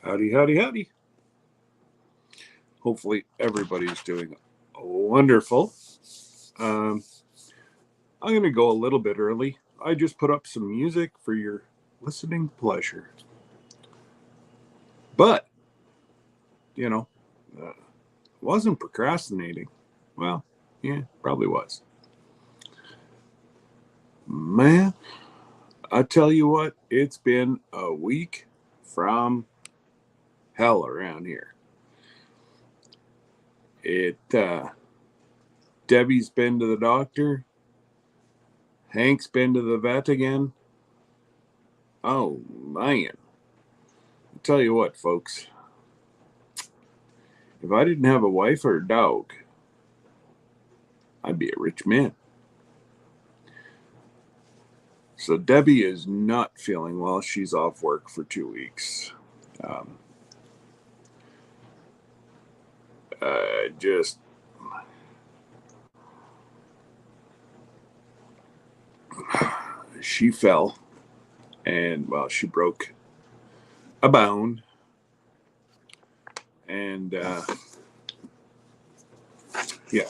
Howdy, howdy, howdy. Hopefully, everybody's doing wonderful. Um, I'm going to go a little bit early. I just put up some music for your listening pleasure. But, you know, wasn't procrastinating. Well, yeah, probably was. Man, I tell you what, it's been a week from hell around here. Debbie's been to the doctor. Hank's been to the vet again. Oh, man. I tell you what, folks. If I didn't have a wife or a dog, I'd be a rich man. So Debbie is not feeling well. She's off work for 2 weeks. Um, just she fell and she broke a bone, and yeah,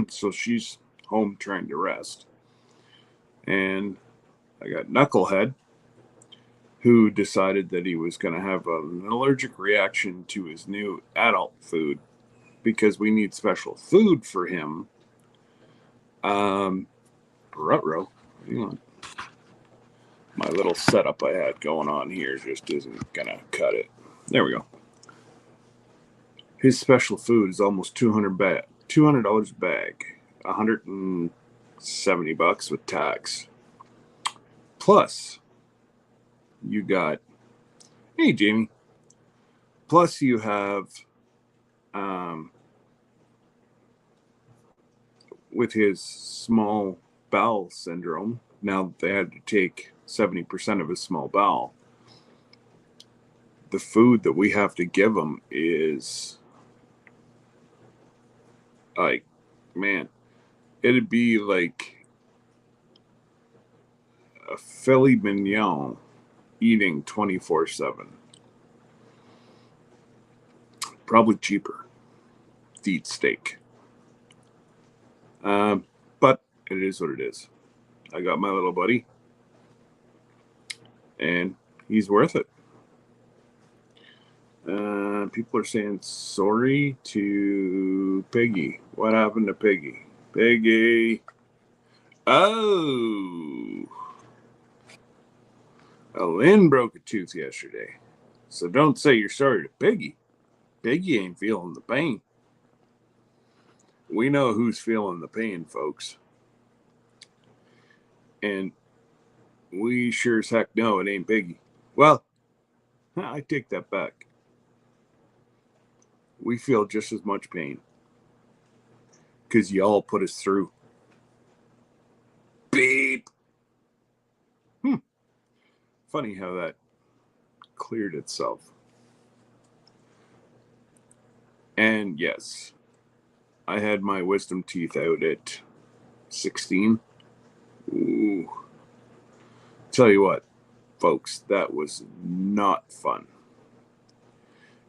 so she's home trying to rest. And I got Knucklehead, who decided that he was going to have an allergic reaction to his new adult food because we need special food for him. Rutro, hang on. My little setup I had going on here just isn't going to cut it. There we go. His special food is almost $200 a bag, $170 with tax. Plus, you got, hey Jamie. Plus, you have, with his small bowel syndrome, now they had to take 70% of his small bowel. The food that we have to give him is like, man, it'd be like a filet mignon eating 24/7. Probably cheaper to eat steak. But it is what it is. I got my little buddy, and he's worth it. People are saying sorry to Piggy. What happened to Piggy? Piggy. Oh. Lynn broke a tooth yesterday. So don't say you're sorry to Piggy. Piggy ain't feeling the pain. We know who's feeling the pain, folks. And we sure as heck know it ain't Piggy. Well, I take that back. We feel just as much pain because y'all put us through. Beep. Funny how that cleared itself. And yes, I had my wisdom teeth out at 16. Ooh. Tell you what, folks, that was not fun.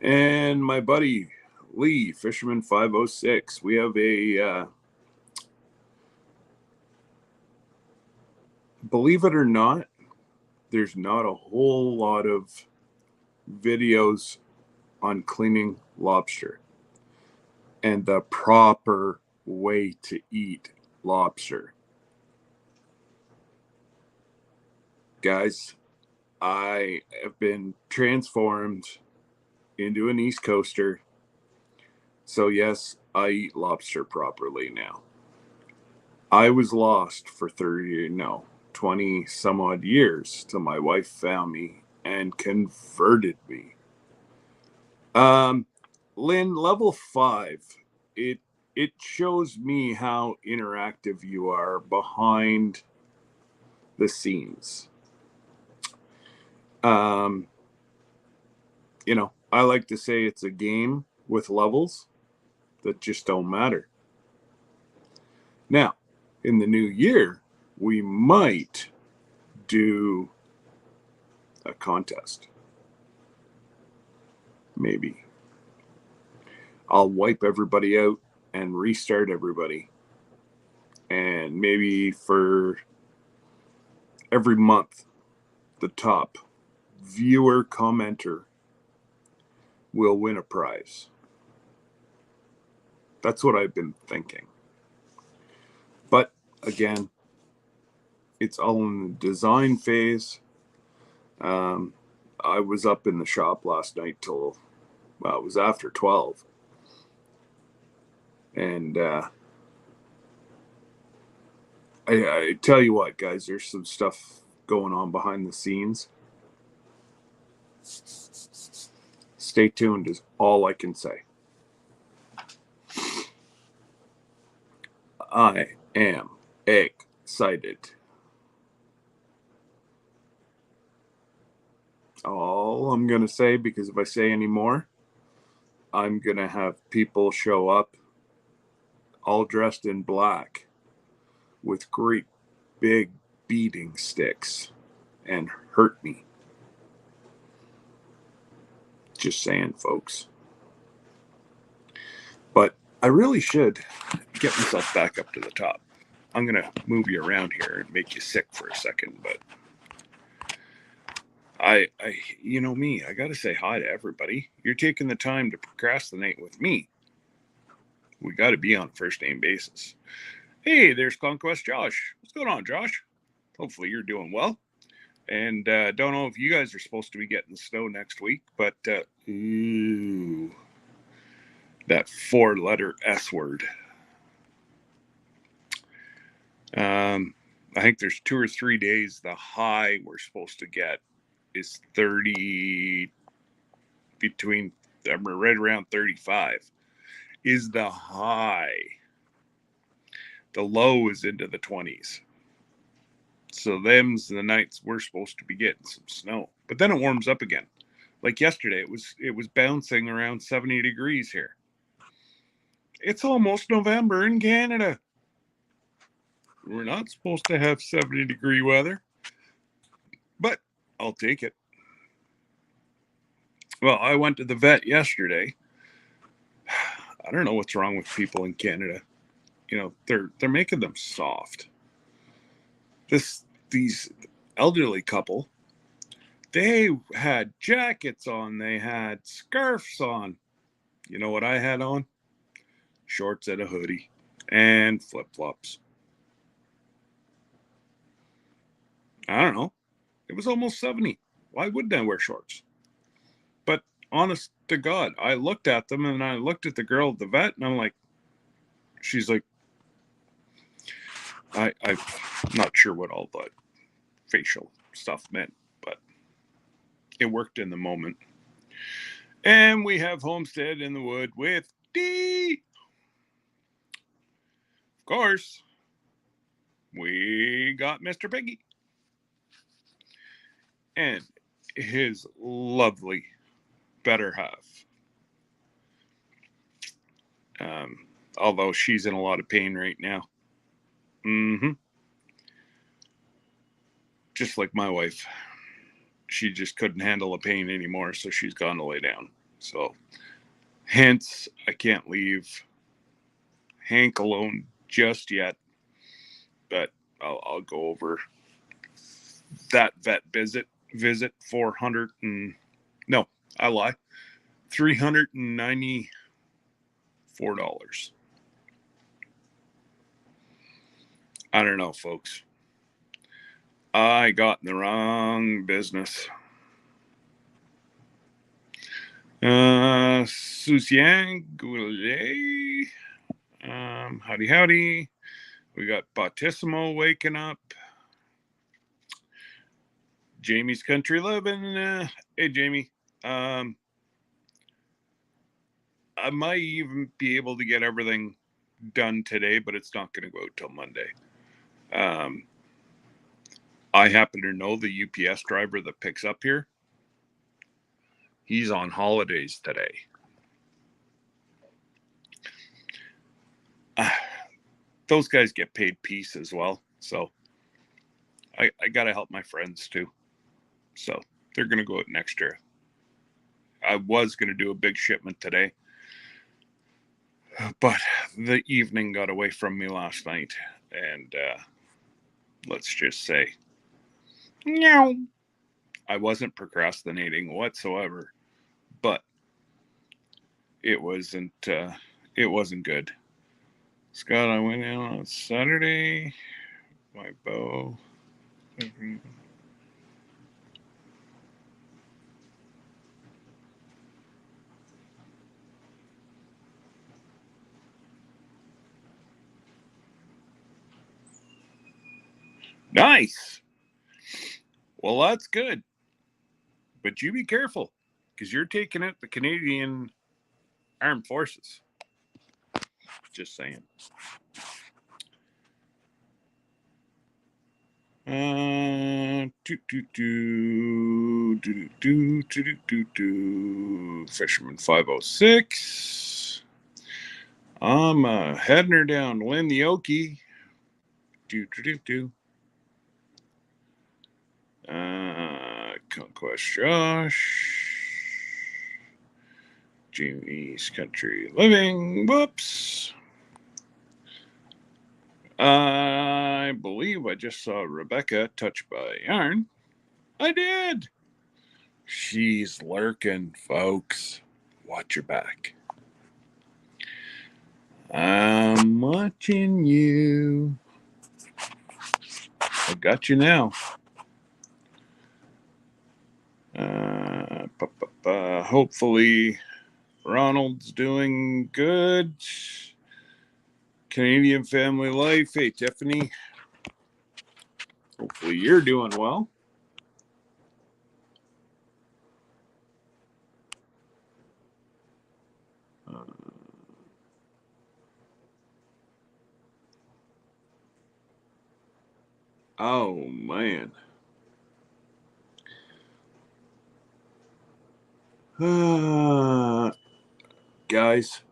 And my buddy Lee, Fisherman 506, we have a, believe it or not, there's not a whole lot of videos on cleaning lobster and the proper way to eat lobster. Guys, I have been transformed into an East Coaster. So yes, I eat lobster properly now. I was lost for 20 some odd years till my wife found me and converted me. Lynn, level 5, it shows me how interactive you are behind the scenes. I like to say it's a game with levels that just don't matter. Now, in the new year, we might do a contest. maybe. I'll wipe everybody out and restart everybody. And maybe for every month, the top viewer commenter will win a prize. That's what I've been thinking. But again, it's all in the design phase. I was up in the shop last night till, well, it was after 12. And I tell you what, guys, there's some stuff going on behind the scenes. Stay tuned is all I can say. I am excited. All I'm going to say, because if I say any more, I'm going to have people show up all dressed in black with great big beating sticks and hurt me. Just saying, folks. But I really should get myself back up to the top. I'm going to move you around here and make you sick for a second, but I you know me, I got to say hi to everybody. You're taking the time to procrastinate with me. We got to be on a first name basis. Hey, there's Conquest Josh. What's going on, Josh? Hopefully you're doing well. And don't know if you guys are supposed to be getting the snow next week, but ooh, that 4-letter S word. I think there's 2 or 3 days. The high we're supposed to get is 30, between, right around 35 is the high. The low is into the 20s. So them's the nights we're supposed to be getting some snow. But then it warms up again. Like yesterday, it was bouncing around 70 degrees here. It's almost November in Canada. We're not supposed to have 70-degree weather, but I'll take it. Well, I went to the vet yesterday. I don't know what's wrong with people in Canada. You know, they're making them soft. These elderly couple, they had jackets on, they had scarves on. You know what I had on? Shorts and a hoodie and flip-flops. I don't know. It was almost 70. Why wouldn't I wear shorts? But honest to God, I looked at them and I looked at the girl at the vet and I'm like, she's like, I'm not sure what all the facial stuff meant, but it worked in the moment. And we have Homestead in the Wood with D. Of course, we got Mr. Piggy and his lovely better half. Although she's in a lot of pain right now. Just like my wife. She just couldn't handle the pain anymore, so she's gone to lay down. So, hence, I can't leave Hank alone just yet. But I'll go over that vet visit. 400 and no, I lie. $394. I don't know, folks. I got in the wrong business. Susian Goulet. Howdy. We got Bautissimo waking up. Jamie's Country Living. Hey, Jamie. I might even be able to get everything done today, but it's not going to go out till Monday. I happen to know the UPS driver that picks up here. He's on holidays today. Those guys get paid piece as well. So I got to help my friends too. So they're going to go out an extra I was going to do a big shipment today, but the evening got away from me last night, and let's just say, no, I wasn't procrastinating whatsoever, but it wasn't good. Scott, I went in on Saturday. My bow. Nice. Well, that's good. But you be careful, because you're taking out the Canadian Armed Forces. Just saying. Fisherman 506. I'm heading her down Lynn the Okie. Conquest Josh. Jimmy's Country Living. Whoops. I believe I just saw Rebecca touched by yarn. I did. She's lurking, folks. Watch your back. I'm watching you. I got you now. Hopefully Ronald's doing good. Canadian family life. Hey, Tiffany. Hopefully you're doing well. Oh, man. Guys,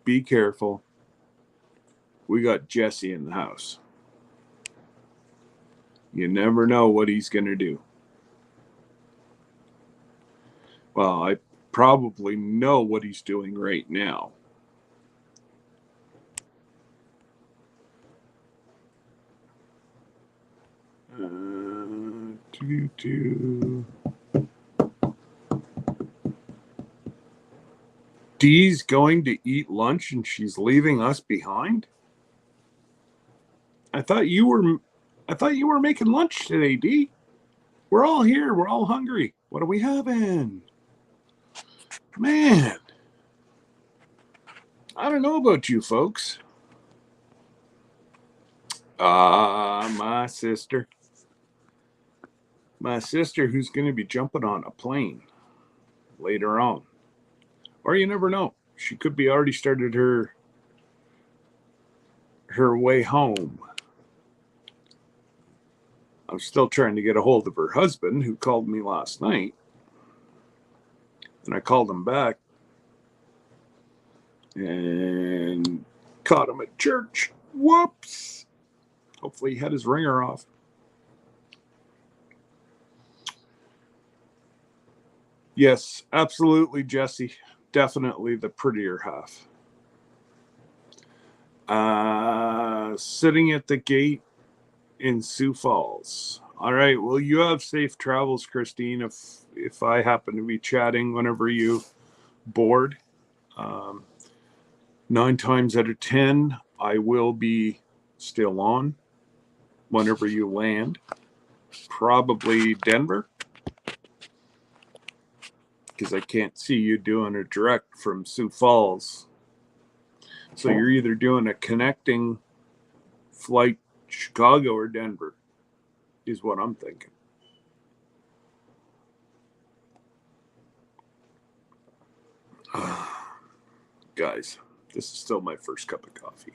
be careful. We got Jesse in the house. You never know what he's going to do. Well, I probably know what he's doing right now. Dee's going to eat lunch and she's leaving us behind? I thought you were making lunch today, Dee. We're all here. We're all hungry. What are we having? Man. I don't know about you folks. My sister. My sister who's going to be jumping on a plane later on. Or you never know. She could be already started her way home. I'm still trying to get a hold of her husband, who called me last night. And I called him back and caught him at church. Whoops. Hopefully he had his ringer off. Yes, absolutely, Jesse. Definitely the prettier half. Sitting at the gate in Sioux Falls. All right. Well, you have safe travels, Christine. If I happen to be chatting whenever you board, 9 times out of 10, I will be still on whenever you land. Probably Denver, because I can't see you doing a direct from Sioux Falls. So you're either doing a connecting flight Chicago or Denver, is what I'm thinking. Guys, this is still my first cup of coffee.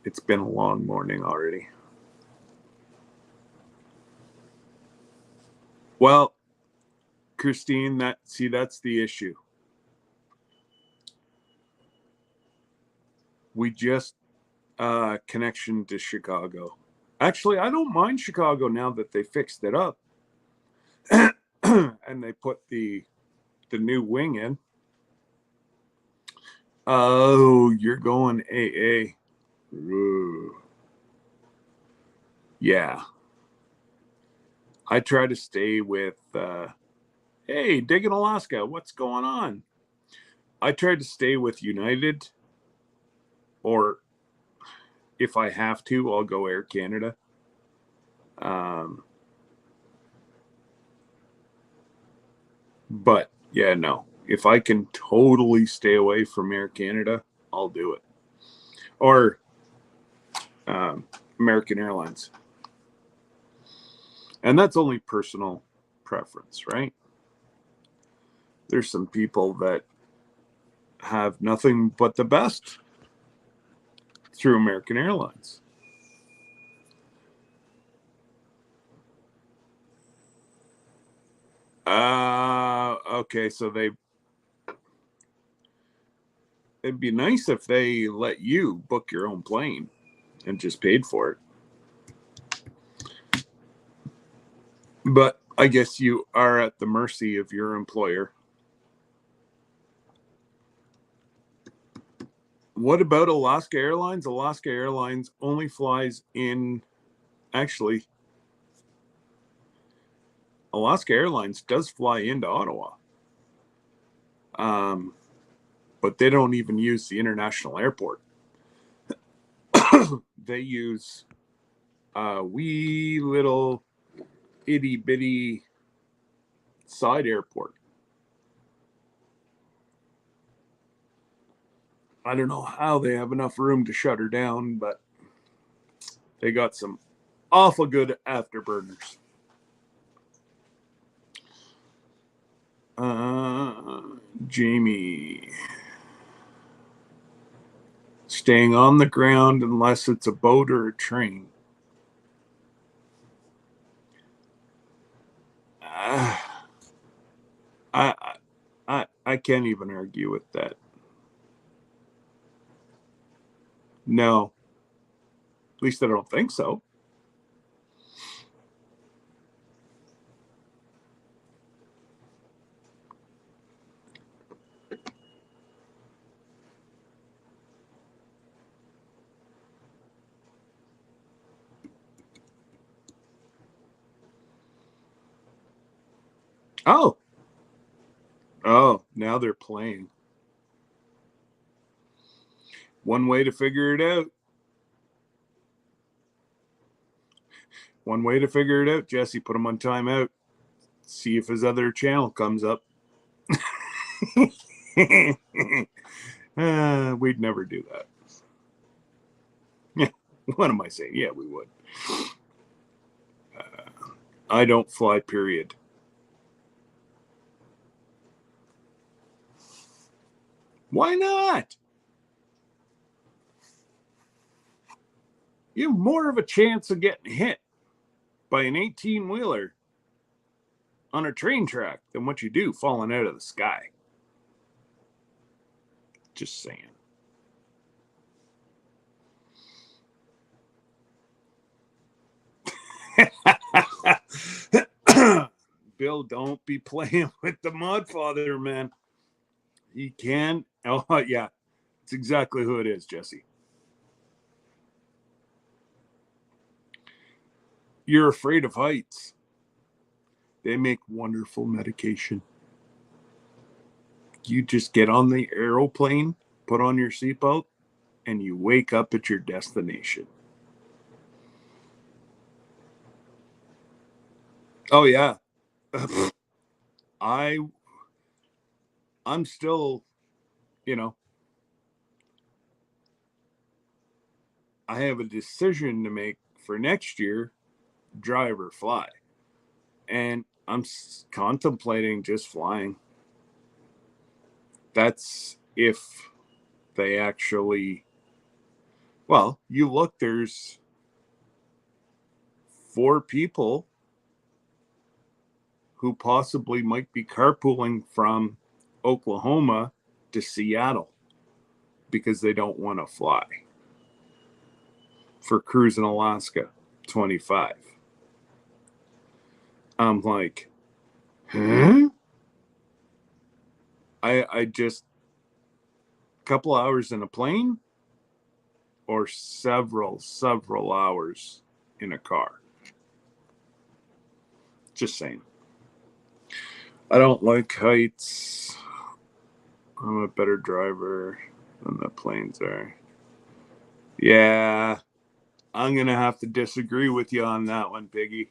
It's been a long morning already. Well, Christine, that's the issue. We just connection to Chicago. Actually, I don't mind Chicago now that they fixed it up. and they put the new wing in. Oh, you're going AA. Ooh. Yeah. I try to stay with, hey, Digging Alaska, what's going on? I try to stay with United, or if I have to, I'll go Air Canada. But yeah, no. If I can totally stay away from Air Canada, I'll do it. Or American Airlines. And that's only personal preference, right? There's some people that have nothing but the best through American Airlines. Okay, so it'd be nice if they let you book your own plane and just paid for it. But I guess you are at the mercy of your employer. What about Alaska Airlines? Alaska Airlines only flies in, actually, Alaska Airlines does fly into Ottawa. But they don't even use the international airport. They use a wee little itty bitty side airport. I don't know how they have enough room to shut her down, but they got some awful good afterburners. Jamie. Staying on the ground unless it's a boat or a train. I can't even argue with that. No. At least I don't think so. Oh. Oh, now they're playing. One way to figure it out. One way to figure it out, Jesse, put him on timeout. See if his other channel comes up. We'd never do that. Yeah, what am I saying? Yeah, we would. I don't fly, period. Why not? You have more of a chance of getting hit by an 18-wheeler on a train track than what you do falling out of the sky. Just saying. Bill, don't be playing with the Mudfather, man. He can. Oh, yeah. It's exactly who it is, Jesse. You're afraid of heights. They make wonderful medication. You just get on the aeroplane, put on your seatbelt, and you wake up at your destination. Oh, yeah. I'm still, I have a decision to make for next year, drive or fly. And I'm contemplating just flying. That's if they actually, well, you look, there's 4 people who possibly might be carpooling from Oklahoma to Seattle because they don't want to fly for Cruising Alaska 25. I'm like, Huh? I just a couple hours in a plane or several hours in a car. Just saying. I don't like heights. I'm a better driver than the planes are. Yeah, I'm gonna have to disagree with you on that one, Piggy.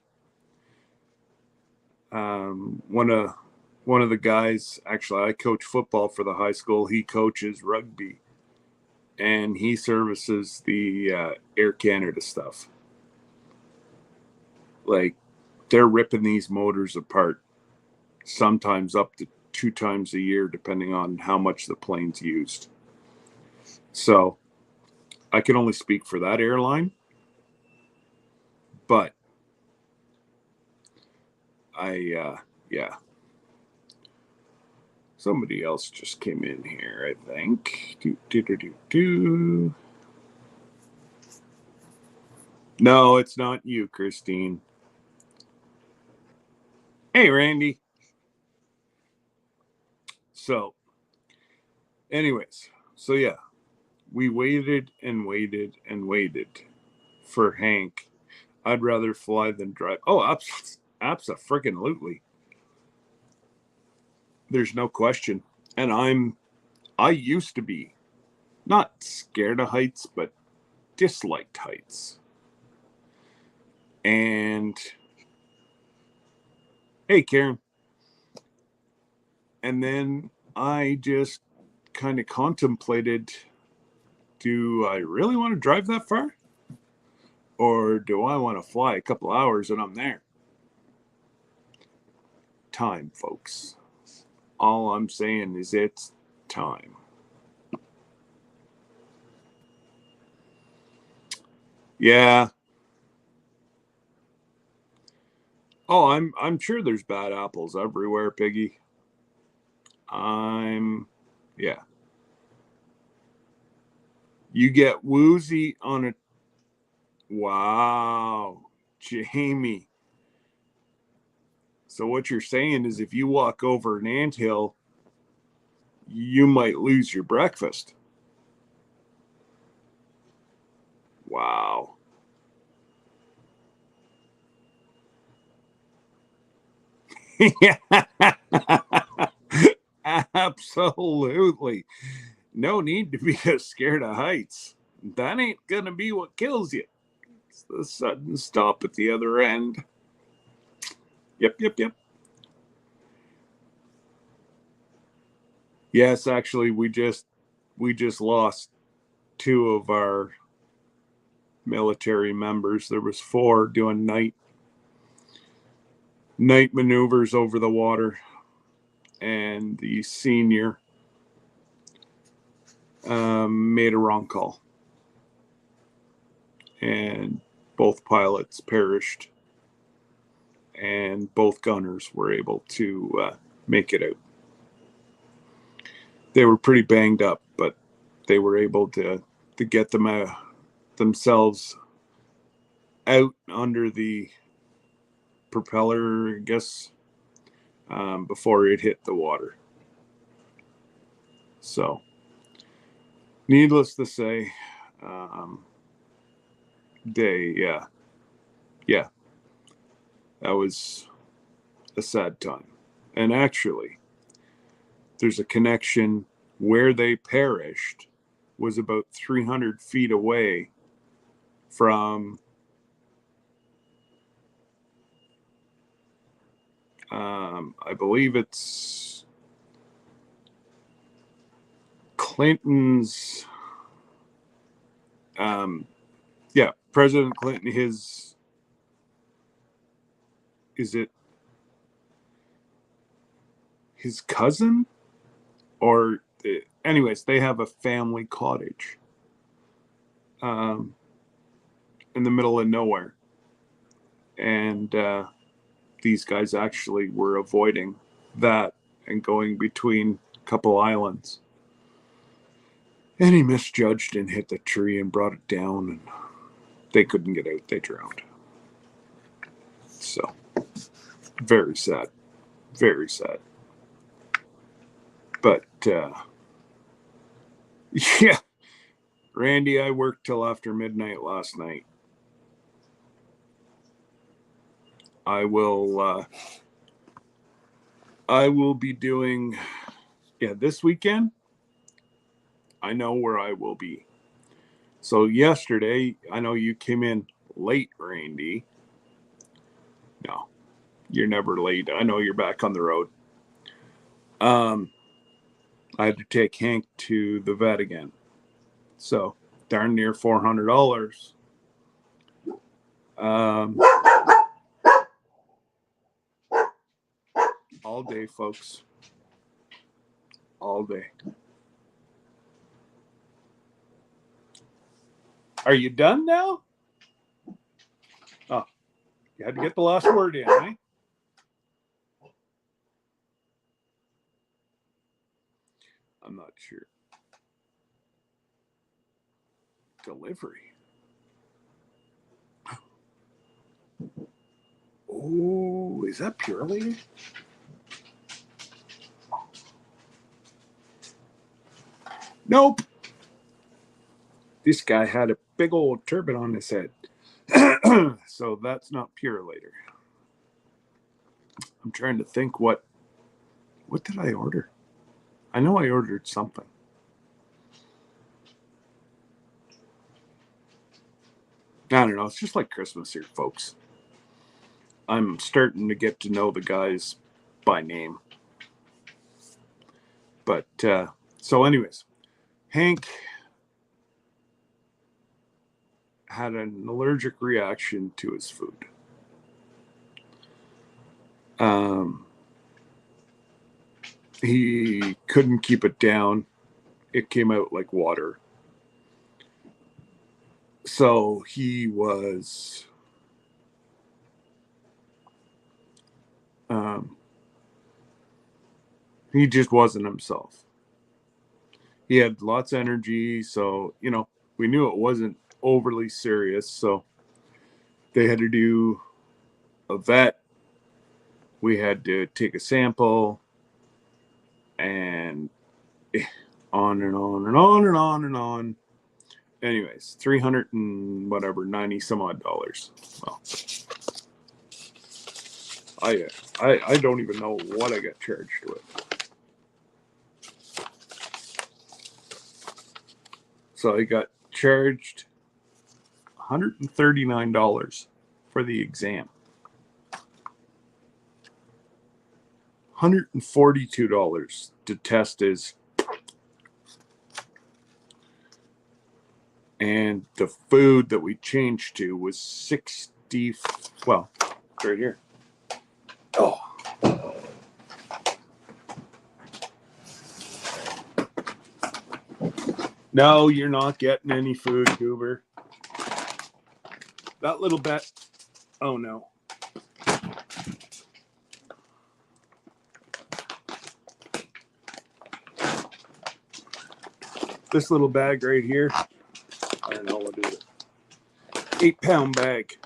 One of the guys, actually, I coach football for the high school. He coaches rugby, and he services the Air Canada stuff. Like, they're ripping these motors apart, sometimes up to 2 times a year, depending on how much the plane's used. So I can only speak for that airline, but yeah. Somebody else just came in here, I think. No, it's not you, Christine. Hey, Randy. So, anyways, so yeah, we waited and waited and waited for Hank. I'd rather fly than drive. Oh, abso-freaking-lutely. There's no question. And I used to be not scared of heights, but disliked heights. And hey, Karen. And then I just kind of contemplated, do I really want to drive that far? Or do I want to fly a couple hours and I'm there? Time, folks. All I'm saying is it's time. Yeah. Oh, I'm sure there's bad apples everywhere, Piggy. Yeah. You get woozy on a wow, Jamie. So what you're saying is if you walk over an anthill, you might lose your breakfast. Wow. Yeah. Absolutely. No need to be scared of heights. That ain't gonna be what kills you. It's the sudden stop at the other end. Yep. Yes, actually, we just lost 2 of our military members. There was 4 doing night maneuvers over the water, and the senior made a wrong call, and both pilots perished, and both gunners were able to make it out. They were pretty banged up, but they were able to get themselves out under the propeller, I guess, before it hit the water. So, needless to say, yeah, that was a sad time. And actually, there's a connection where they perished was about 300 feet away from I believe it's Clinton's President Clinton, is it his cousin? Or anyways, they have a family cottage in the middle of nowhere, and these guys actually were avoiding that and going between a couple islands, and he misjudged and hit the tree and brought it down, and they couldn't get out. They drowned. So very sad. Very sad. But, yeah, Randy, I worked till after midnight last night. I will be doing, this weekend. I know where I will be. So yesterday, I know you came in late, Randy. No, you're never late. I know you're back on the road. I had to take Hank to the vet again. So darn near $400. All day, folks. All day. Are you done now? Oh, you had to get the last word in, eh? I'm not sure. Delivery. Oh, is that Pure Lady? Nope. This guy had a big old turban on his head. So that's not Pure Later. I'm trying to think what did I order? I know I ordered something. I don't know. It's just like Christmas here, folks. I'm starting to get to know the guys by name. But, so anyways, Hank had an allergic reaction to his food. He couldn't keep it down. It came out like water. So he was he just wasn't himself. He had lots of energy, so we knew it wasn't overly serious. So they had to do a vet. We had to take a sample, and on and on and on and on and on. Anyways, 300 and whatever, 90 some odd dollars. Well, I don't even know what I got charged with. So I got charged $139 for the exam. $142 to test his. And the food that we changed to was 60. Well, right here. Oh. No, you're not getting any food, Goober. That little bit. Oh, no. This little bag right here. I don't know what is it. 8-pound bag.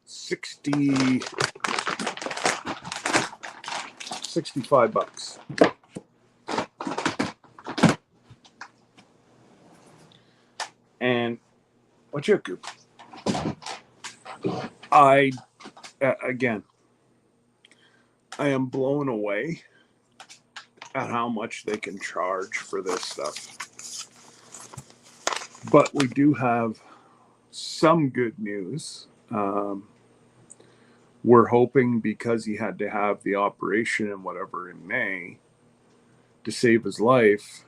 65 bucks. And what's your Goop? Again, I am blown away at how much they can charge for this stuff. But we do have some good news. We're hoping, because he had to have the operation and whatever in May to save his life,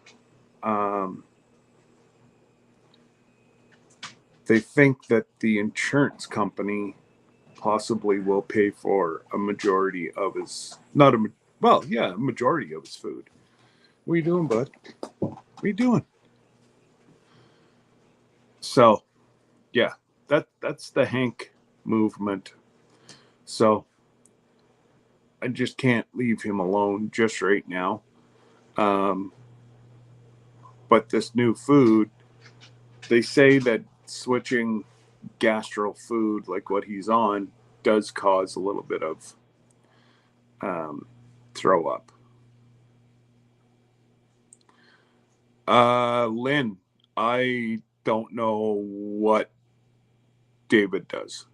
they think that the insurance company possibly will pay for a majority of his, a majority of his food. What are you doing, bud? What are you doing? So, yeah, that's the Hank movement. So I just can't leave him alone just right now. But this new food, they say that switching gastro food like what he's on does cause a little bit of throw up. Lynn, I don't know what David does.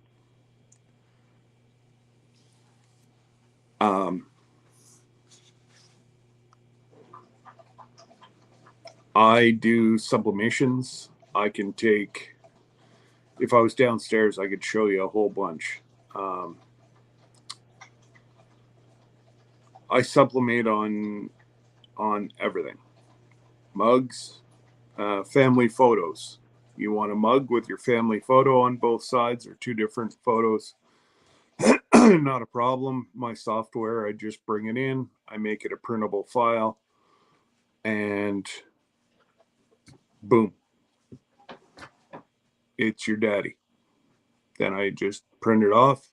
I do sublimations. I can take, if I was downstairs, I could show you a whole bunch. I sublimate on everything. Mugs, family photos. You want a mug with your family photo on both sides or two different photos? Not a problem. My software, I just bring it in, I make it a printable file, and boom, it's your daddy. Then I just print it off,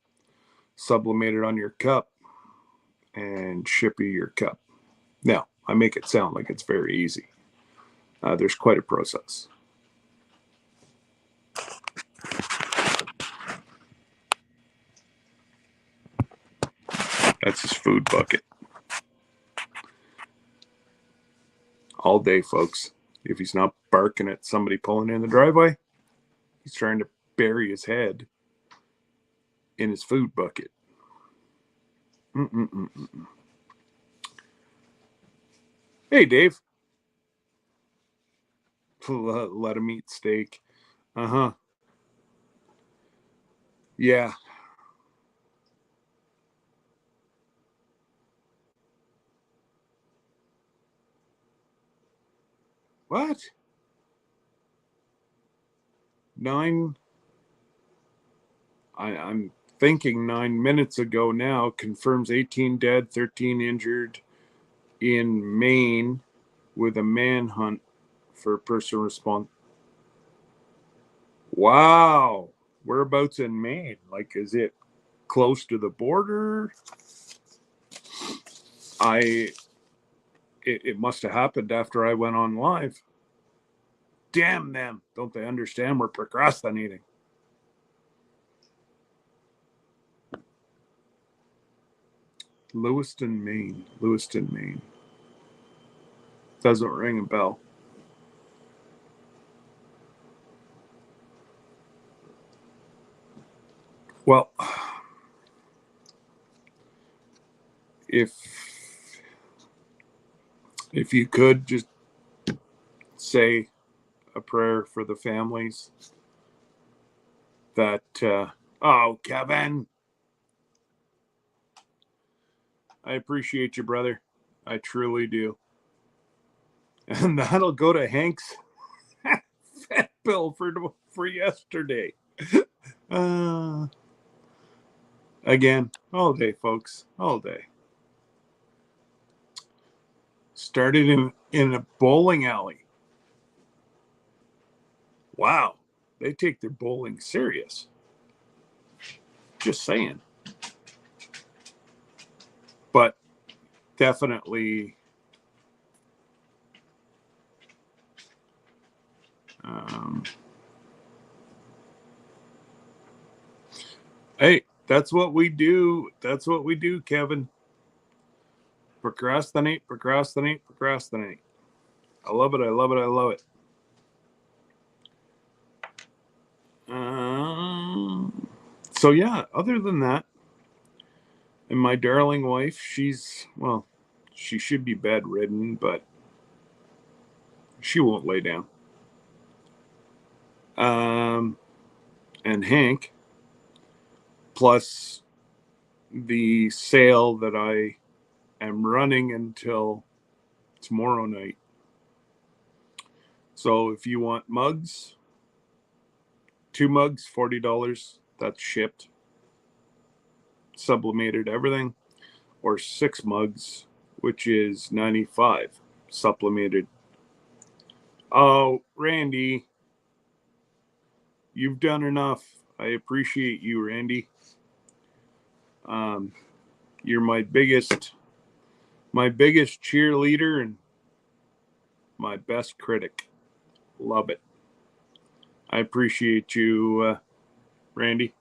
sublimate it on your cup, and ship you your cup. Now, I make it sound like it's very easy. There's quite a process. That's his food bucket. All day, folks. If he's not barking at somebody pulling in the driveway, he's trying to bury his head in his food bucket. Mm-mm-mm-mm. Hey, Dave. Let him eat steak. Uh-huh. Yeah. What? 9? I'm thinking 9 minutes ago now. Confirms 18 dead, 13 injured in Maine with a manhunt for person response. Wow. Whereabouts in Maine? Like, is it close to the border? It must have happened after I went on live. Damn them. Don't they understand we're procrastinating? Lewiston, Maine. Lewiston, Maine. Doesn't ring a bell. Well, if you could just say a prayer for the families that oh, Kevin, I appreciate you, brother. I truly do. And that'll go to Hank's vet bill for yesterday. Again, all day, folks, all day. Started in a bowling alley. Wow, they take their bowling serious. Just saying. But definitely hey, that's what we do. That's what we do, Kevin. Procrastinate, procrastinate, procrastinate. I love it. I love it. I love it. So yeah, other than that, and my darling wife, she's, well, she should be bedridden, but she won't lay down. And Hank, plus the sale that I am running until tomorrow night. So if you want mugs, 2 mugs, $40. That's shipped. Sublimated everything. Or 6 mugs, which is $95. Supplemented. Oh, Randy, you've done enough. I appreciate you, Randy. You're my biggest cheerleader and my best critic. Love it. I appreciate you, Randy.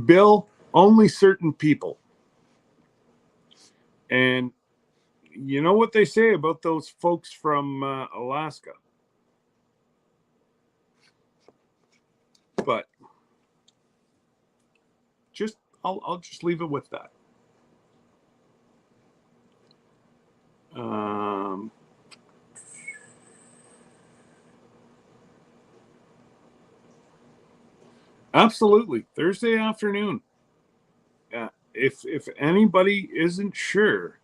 bill only certain people. And you know what they say about those folks from Alaska. But I'll just leave it with that. Absolutely, Thursday afternoon. If anybody isn't sure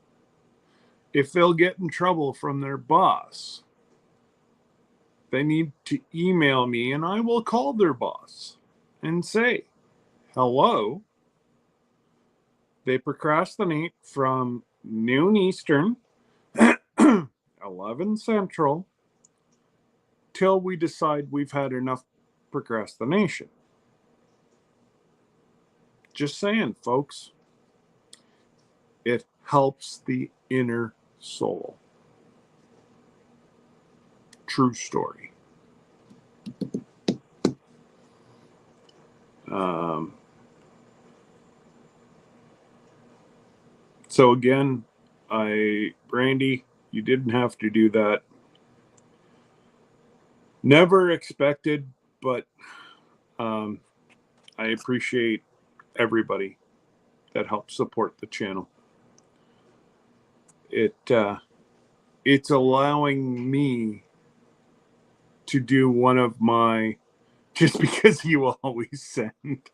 if they'll get in trouble from their boss, they need to email me and I will call their boss and say, hello, they procrastinate from noon Eastern, 11 Central, till we decide we've had enough procrastination. Just saying, folks, it helps the inner soul. True story. So again, Brandy, you didn't have to do that. Never expected, but I appreciate everybody that helps support the channel. It's allowing me to do one of my, just because you always send.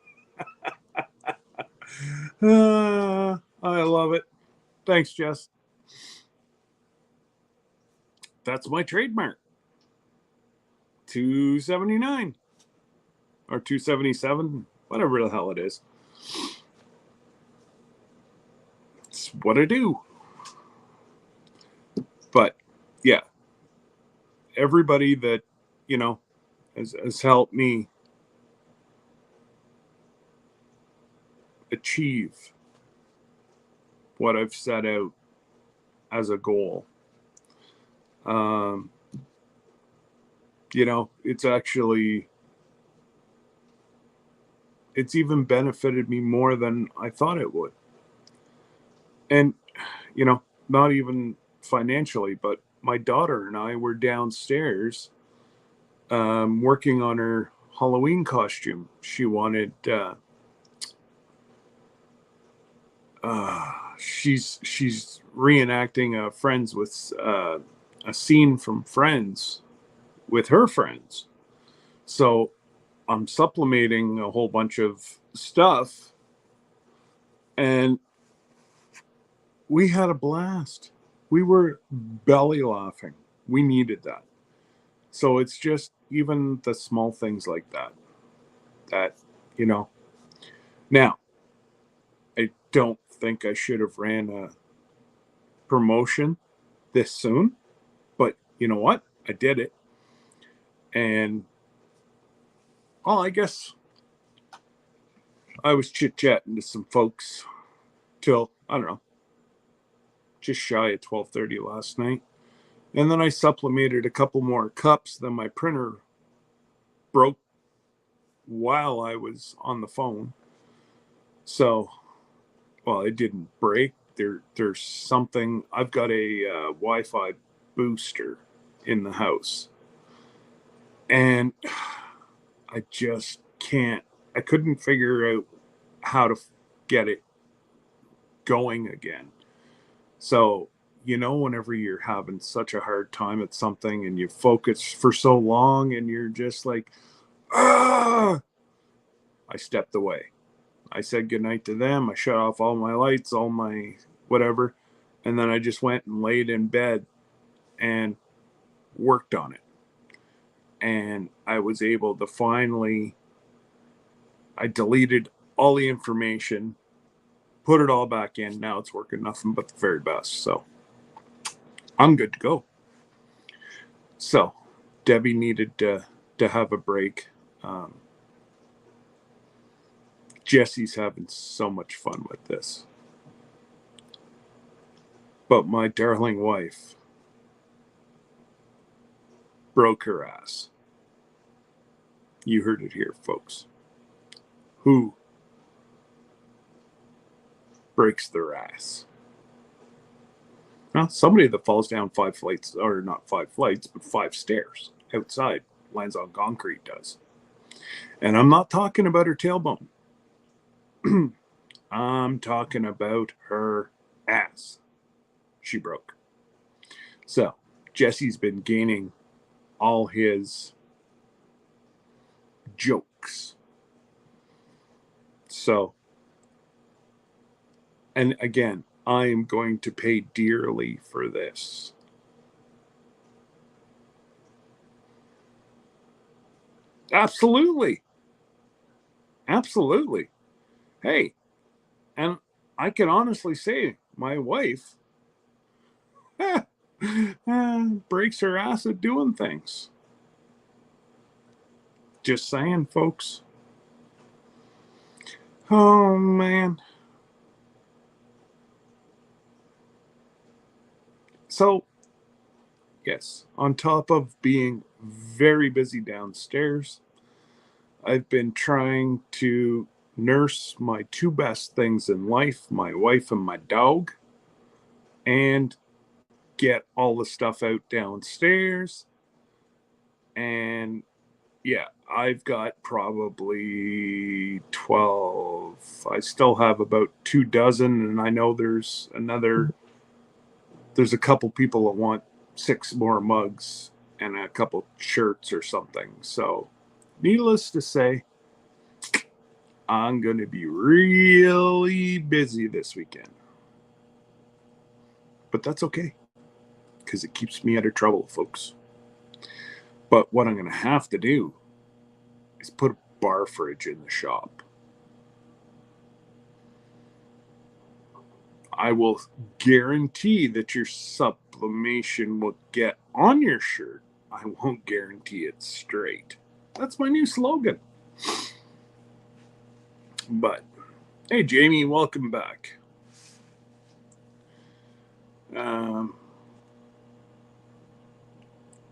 I love it. Thanks, Jess. That's my trademark. 279 or 277, whatever the hell it is. It's what I do. But yeah, everybody that, has helped me achieve what I've set out as a goal. It's even benefited me more than I thought it would. And, not even financially, but my daughter and I were downstairs working on her Halloween costume. She wanted, she's reenacting Friends with a scene from Friends with her friends. So I'm supplementing a whole bunch of stuff, and we had a blast. We were belly laughing. We needed that. So it's just even the small things like that, Now, I don't think I should have ran a promotion this soon, but you know what? I did it. And, I guess I was chit-chatting to some folks till, I don't know, just shy of 12:30 last night. And then I supplemented a couple more cups. Then my printer broke while I was on the phone. So, well, it didn't break. There's something. I've got a Wi-Fi booster in the house, and I just can't. I couldn't figure out how to get it going again. So, whenever you're having such a hard time at something and you focus for so long and you're just like, I stepped away. I said goodnight to them. I shut off all my lights, all my whatever. And then I just went and laid in bed and worked on it. And I was able to finally, I deleted all the information, put it all back in. Now it's working nothing but the very best. So I'm good to go. So Debbie needed to have a break. Jesse's having so much fun with this. But my darling wife broke her ass. You heard it here, folks. Who breaks their ass. Now, somebody that falls down 5 flights, or not 5 flights, but 5 stairs outside, lands on concrete does. And I'm not talking about her tailbone. I'm talking about her ass. She broke. So, Jesse's been gaining all his jokes. So, and again, I am going to pay dearly for this. Absolutely. Absolutely. Hey, and I can honestly say my wife breaks her ass at doing things. Just saying, folks. Oh, man. So, yes, on top of being very busy downstairs, I've been trying to nurse my 2 best things in life, my wife and my dog, and get all the stuff out downstairs. And yeah, I've got probably 12. I still have about 2 dozen, and I know there's a couple people that want 6 more mugs and a couple shirts or something. So, needless to say, I'm going to be really busy this weekend. But that's okay, because it keeps me out of trouble, folks. But what I'm going to have to do is put a bar fridge in the shop. I will guarantee that your sublimation will get on your shirt. I won't guarantee it's straight. That's my new slogan. But, hey, Jamie, welcome back.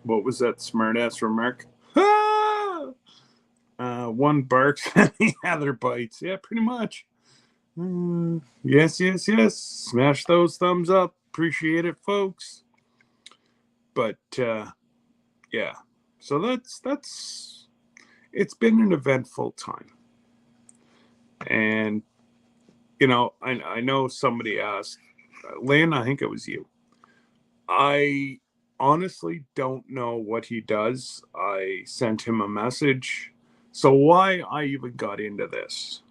What was that smart-ass remark? Ah! One barks and the other bites. Yeah, pretty much. Yes. Smash those thumbs up. Appreciate it, folks. But, yeah. So that's it's been an eventful time. And, I know somebody asked, Lynn, I think it was you. I honestly don't know what he does. I sent him a message. So why I even got into this,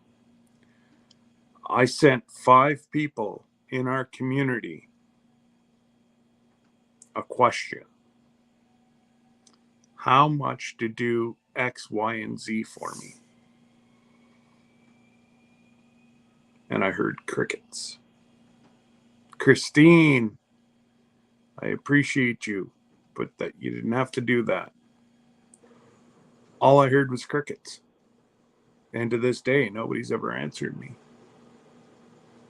I sent 5 people in our community a question. How much to do X, Y, and Z for me? And I heard crickets. Christine, I appreciate you, but that you didn't have to do that. All I heard was crickets. And to this day, nobody's ever answered me.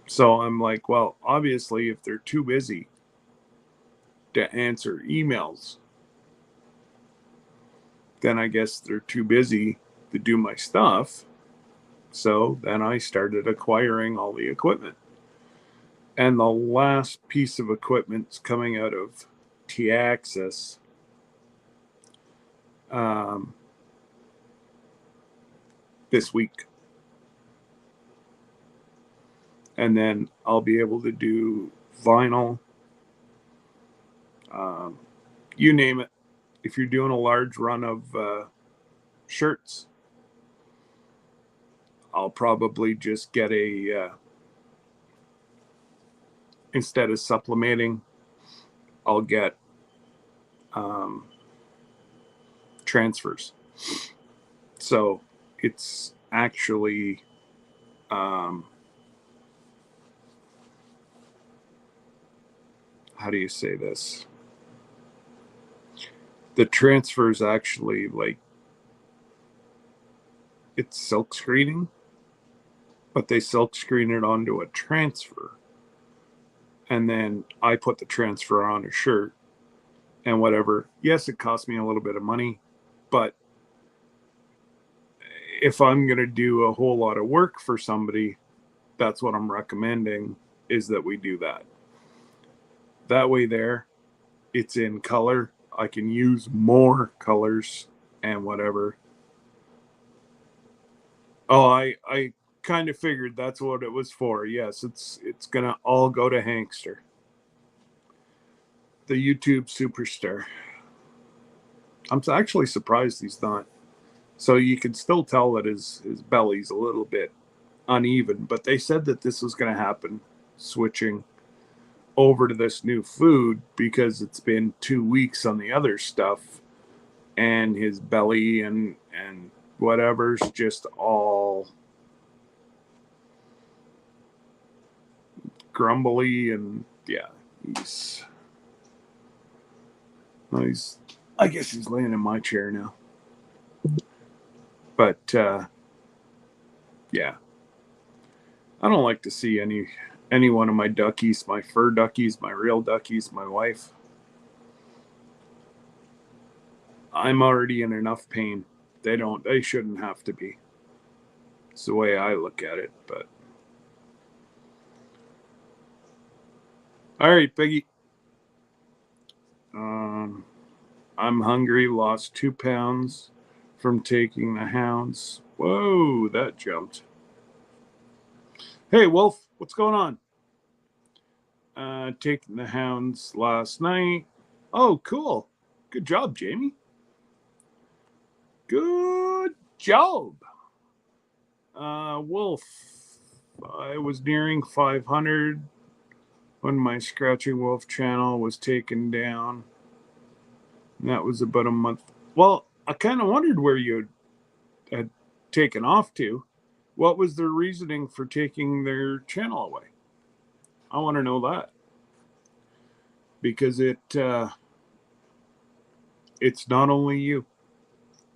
So I'm like, well, obviously, if they're too busy to answer emails, then I guess they're too busy to do my stuff. So then I started acquiring all the equipment. And the last piece of equipment's coming out of T-Axis. This week. And then I'll be able to do vinyl. You name it. If you're doing a large run of shirts, I'll probably just get instead of sublimating, I'll get transfers. So it's actually how do you say this? The transfer is actually like, it's silk screening, but they silk screen it onto a transfer. And then I put the transfer on a shirt and whatever. Yes, it cost me a little bit of money, but if I'm going to do a whole lot of work for somebody, that's what I'm recommending, is that we do that. That way there, it's in color. I can use more colors and whatever. Oh, I kind of figured that's what it was for. Yes, it's gonna all go to Hankster, the YouTube superstar. I'm actually surprised he's not. So you can still tell that his belly's a little bit uneven, but they said that this was going to happen, switching over to this new food, because it's been 2 weeks on the other stuff, and his belly and whatever's just all grumbly, and yeah, he's I guess he's laying in my chair now. But yeah, I don't like to see any one of my duckies, my fur duckies, my real duckies, my wife. I'm already in enough pain. They shouldn't have to be. It's the way I look at it. But all right, Piggy. I'm hungry, lost 2 pounds from taking the hounds. Whoa, that jumped. Hey, Wolf, what's going on? Taking the hounds last night. Oh, cool. Good job, Jamie. Good job. Wolf, I was nearing 500 when my Scratching Wolf channel was taken down. And that was about a month. Well, I kind of wondered where you had taken off to. What was their reasoning for taking their channel away? I want to know that. Because it's not only you.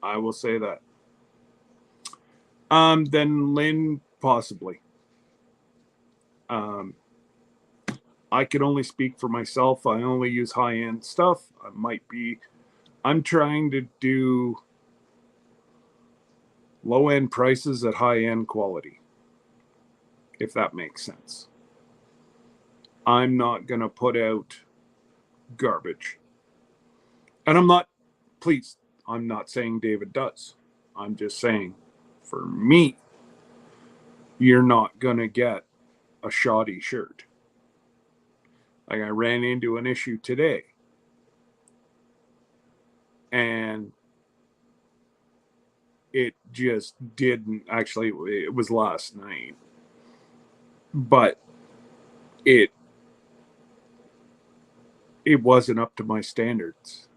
I will say that. Then Lynn, possibly. I could only speak for myself. I only use high-end stuff. I'm trying to do low-end prices at high-end quality, if that makes sense. I'm not going to put out garbage. And I'm not saying David does. I'm just saying, for me, you're not going to get a shoddy shirt. Like, I ran into an issue today, and it just didn't, actually, it was last night, but it wasn't up to my standards.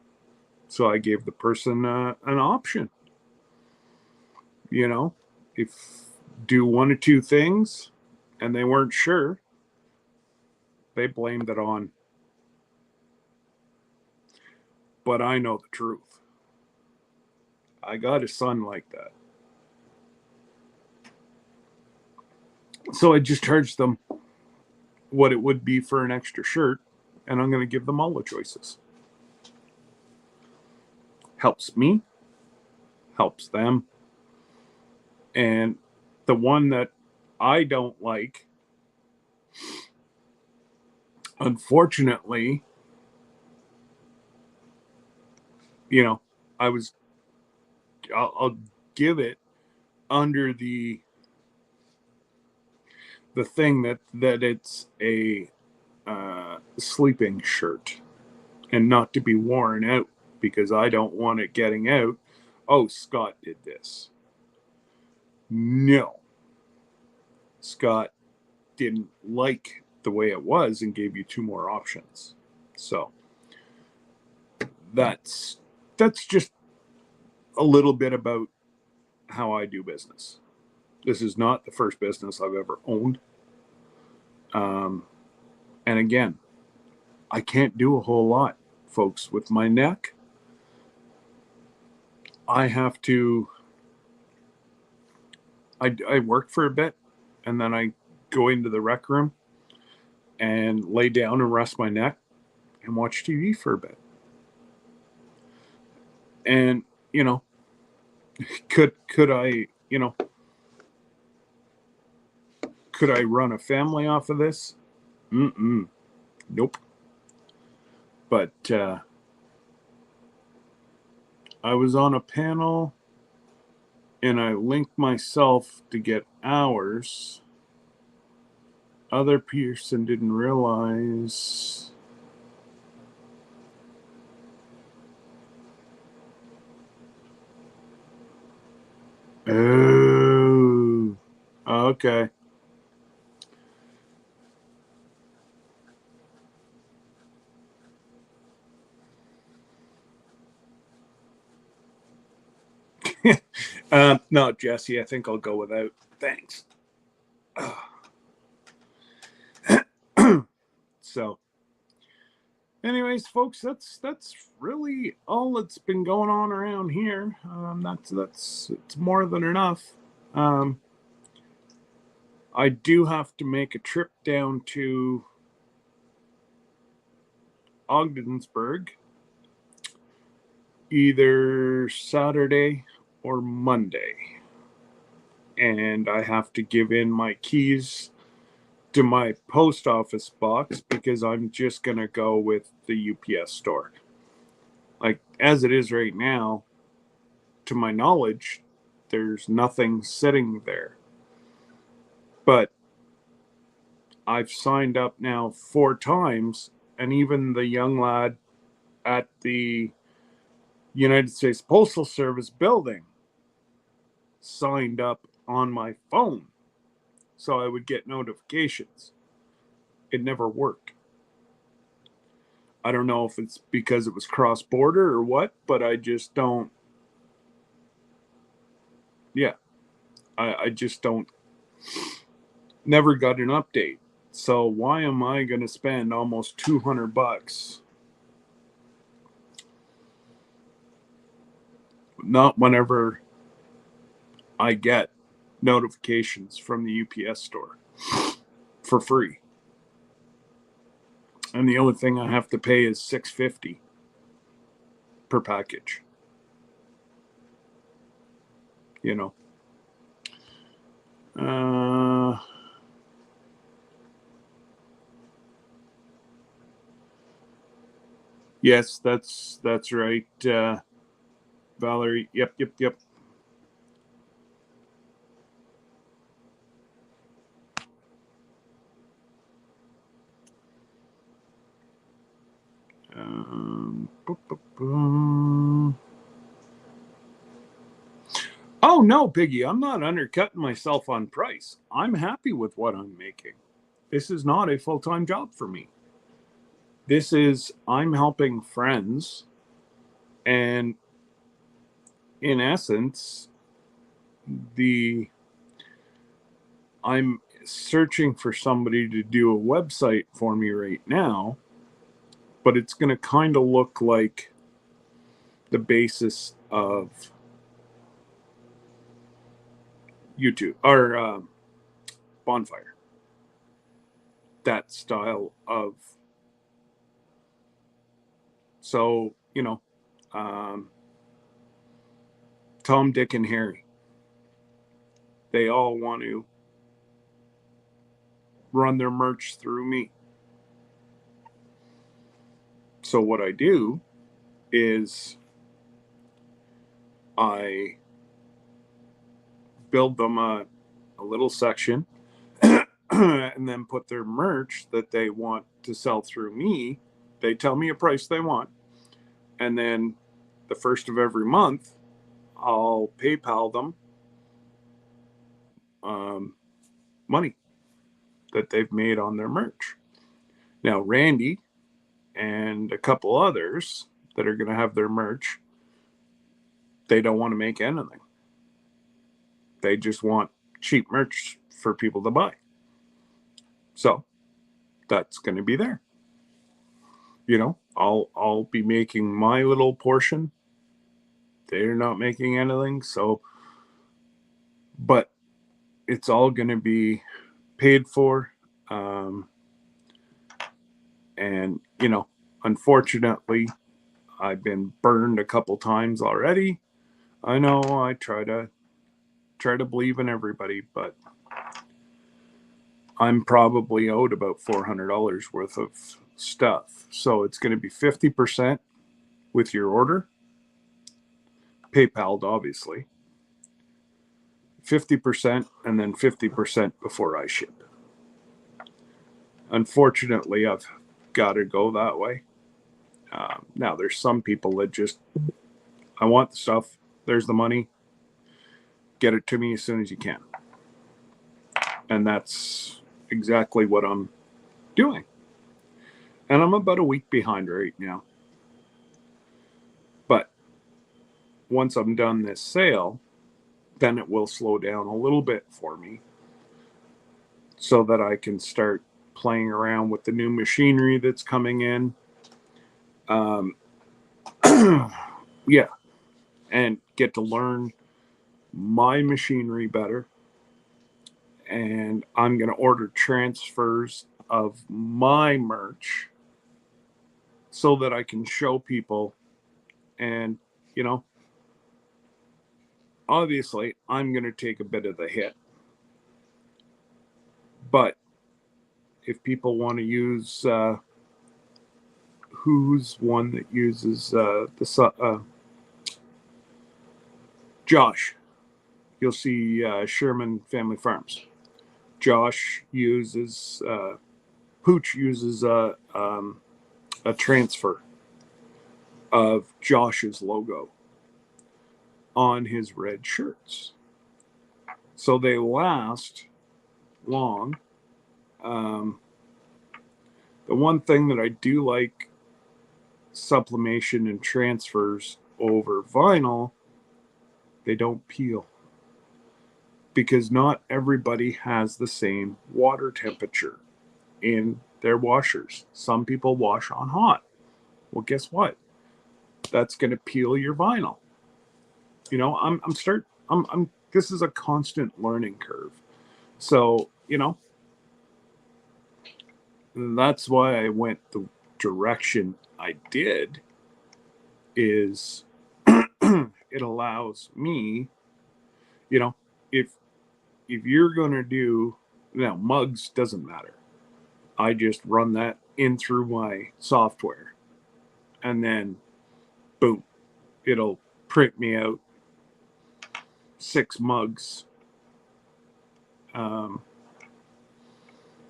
So I gave the person an option. If do one or two things and they weren't sure, they blamed it on. But I know the truth. I got a son like that. So I just charged them what it would be for an extra shirt, and I'm going to give them all the choices. Helps me, helps them. And the one that I don't like, unfortunately, I'll give it under the thing that it's a sleeping shirt and not to be worn out, because I don't want it getting out. Oh, Scott did this. No. Scott didn't like the way it was and gave you 2 more options. So that's just a little bit about how I do business. This is not the first business I've ever owned. And again, I can't do a whole lot, folks, with my neck. I have to, I work for a bit, and then I go into the rec room and lay down and rest my neck and watch TV for a bit. And, could I, Could I run a family off of this? Nope. But I was on a panel and I linked myself to get hours. Other person didn't realize. Oh, okay. No, Jesse, I think I'll go without. Thanks. So, anyways, folks, that's really all that's been going on around here. That's it's more than enough. I do have to make a trip down to Ogdensburg either Saturday or Monday, and I have to give in my keys to my post office box because I'm just gonna go with the UPS store. Like as it is right now, to my knowledge, there's nothing sitting there. But I've signed up now 4 times, and even the young lad at the United States Postal Service building signed up on my phone so I would get notifications. It never worked. I don't know if it's because it was cross border or what, but I just don't. Yeah, I just don't. Never got an update. So why am I going to spend almost $200? Not whenever I get notifications from the UPS store for free. And the only thing I have to pay is $6.50 per package. You know. Yes, that's right, Valerie. Yep. Oh no, Piggy, I'm not undercutting myself on price. I'm happy with what I'm making. This is not a full-time job for me. This is I'm helping friends, and in essence, I'm searching for somebody to do a website for me right now, but it's going to kind of look like the basis of YouTube or Bonfire. That style of. So, Tom, Dick, and Harry, they all want to run their merch through me. So what I do is I build them a little section and then put their merch that they want to sell through me. They tell me a price they want. And then the first of every month, I'll PayPal them money that they've made on their merch. Now, Randy and a couple others that are going to have their merch, they don't want to make anything. They just want cheap merch for people to buy. So that's going to be there. I'll be making my little portion. They're not making anything, so but it's all going to be paid for. And unfortunately, I've been burned a couple times already. I know I try to believe in everybody, but I'm probably owed about $400 worth of stuff. So it's going to be 50% with your order, PayPal, obviously, 50%, and then 50% before I ship. Unfortunately, I've got to go that way. Now, there's some people that just, I want the stuff, there's the money, get it to me as soon as you can. And that's exactly what I'm doing. And I'm about a week behind right now. But once I'm done this sale, then it will slow down a little bit for me so that I can start playing around with the new machinery that's coming in. Yeah, and get to learn my machinery better. And I'm going to order transfers of my merch so that I can show people. And, you know, obviously, I'm going to take a bit of the hit. But if people want to use, who's one that uses Josh? You'll see Sherman Family Farms. Josh uses, Pooch uses a transfer of Josh's logo on his red shirts. So they last long. The one thing that I do like sublimation and transfers over vinyl, they don't peel. Because not everybody has the same water temperature in their washers. Some people wash on hot. Well, guess what? That's going to peel your vinyl. You know, I'm this is a constant learning curve. So, you know, that's why I went the direction I did, is it allows me, you know, if you're going to do, now mugs doesn't matter. I just run that in through my software and then boom, it'll print me out 6 mugs.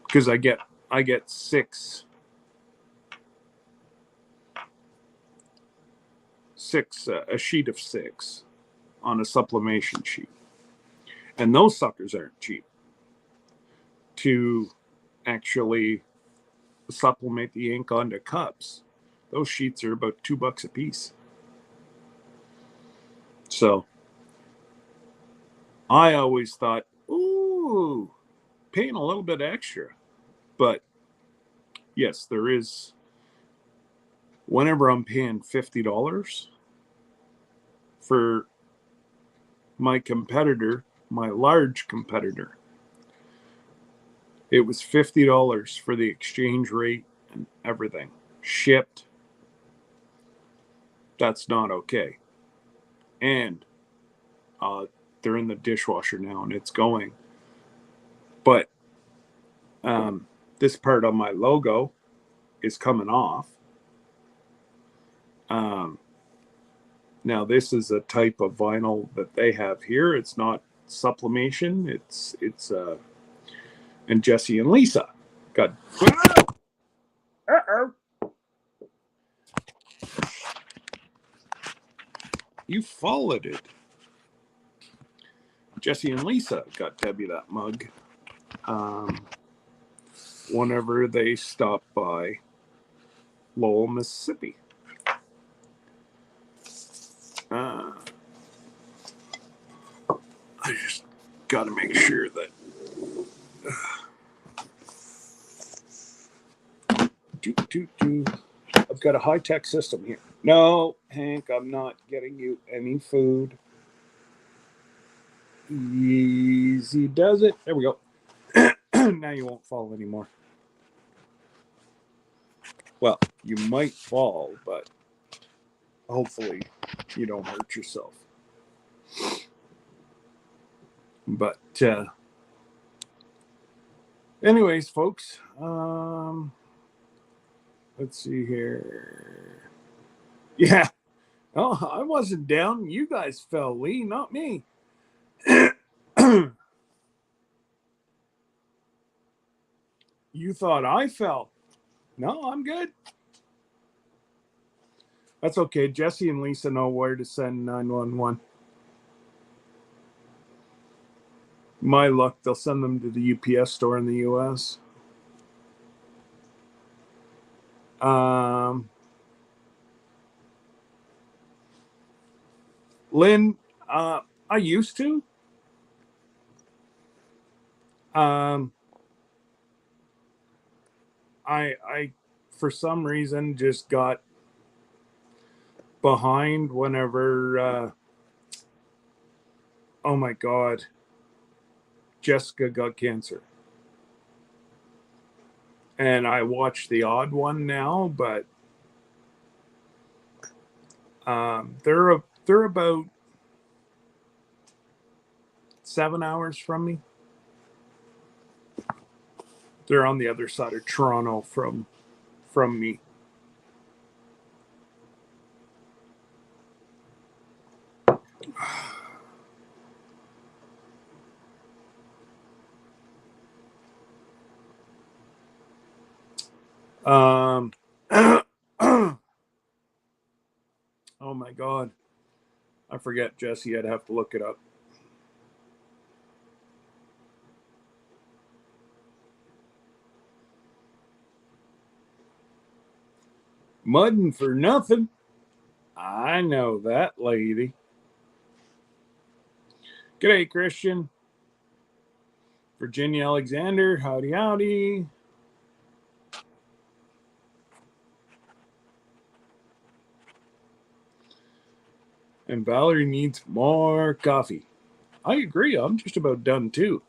Because I get 6 a sheet of 6 on a sublimation sheet, and those suckers aren't cheap to actually supplement the ink onto cups. Those sheets are about $2 a piece. So I always thought, ooh, paying a little bit extra. But yes, there is, whenever I'm paying $50 for my competitor, my large competitor, it was $50 for the exchange rate and everything shipped. That's not okay. And they're in the dishwasher now and it's going. But this part on my logo is coming off. Now this is a type of vinyl that they have here. It's not sublimation. It's and Jesse and Lisa got. Uh-oh. You followed it. Jesse and Lisa got Debbie that mug whenever they stopped by Lowell, Mississippi. I just got to make sure that I've got a high-tech system here. No, Hank, I'm not getting you any food. Easy does it. There we go. Now you won't fall anymore. Well, you might fall, but hopefully you don't hurt yourself. But Anyways, folks, let's see here. Yeah. Oh, I wasn't down. You guys fell, Lee, not me. You thought I fell. No, I'm good. That's okay. Jesse and Lisa know where to send 911. My luck, they'll send them to the UPS store in the US. Lynn, I used to. I for some reason just got behind whenever oh my god, Jessica got cancer. And I watch the odd one now, but they're about 7 hours from me. They're on the other side of Toronto from me. Oh my god, I forget, Jesse. I'd have to look it up. Mudding for nothing. I know that lady. G'day, Christian. Virginia Alexander, howdy howdy. And Valerie needs more coffee. I agree. I'm just about done too.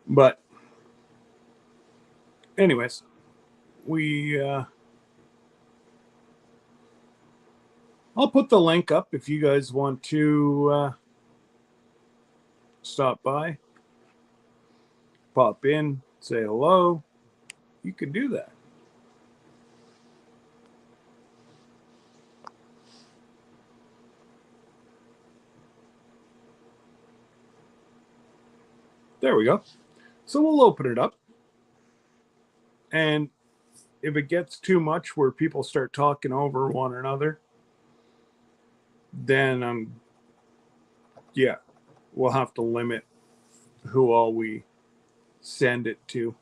But anyways, I'll put the link up if you guys want to stop by, pop in, say hello. You can do that. There we go. So we'll open it up. And if it gets too much where people start talking over one another, then we'll have to limit who all we send it to.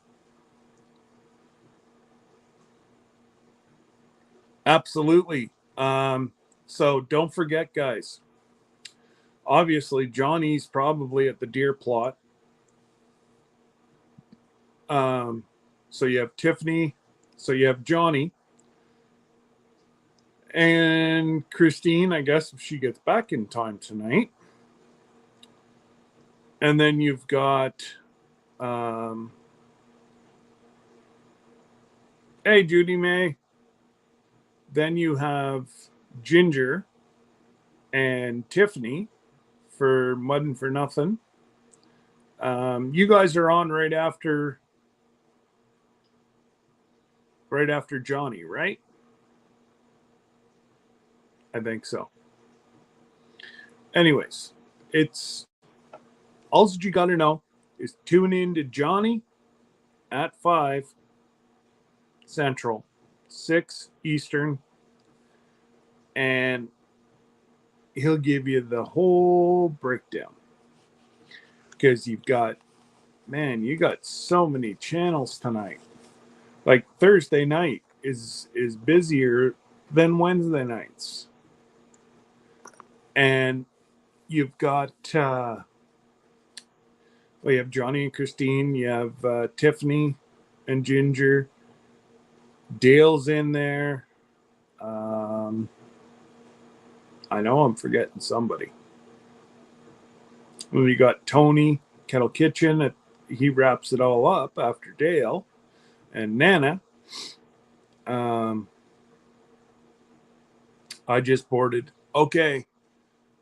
Absolutely. So don't forget, guys. Obviously, Johnny's probably at the deer plot. So you have Tiffany, so you have Johnny, and Christine, I guess, if she gets back in time tonight. And then you've got, hey, Judy May. Then you have Ginger and Tiffany for Muddin' for Nothing. You guys are on right after Johnny, right? I think so. Anyways, it's all you got to know is tune in to Johnny at 5 Central, 6 Eastern, and he'll give you the whole breakdown. Because you got so many channels tonight. Like Thursday night is busier than Wednesday nights. And you've got you have Johnny and Christine, you have Tiffany and Ginger, Dale's in there. I know I'm forgetting somebody. And you got Tony, Kettle Kitchen, he wraps it all up after Dale, and Nana. I just boarded. Okay.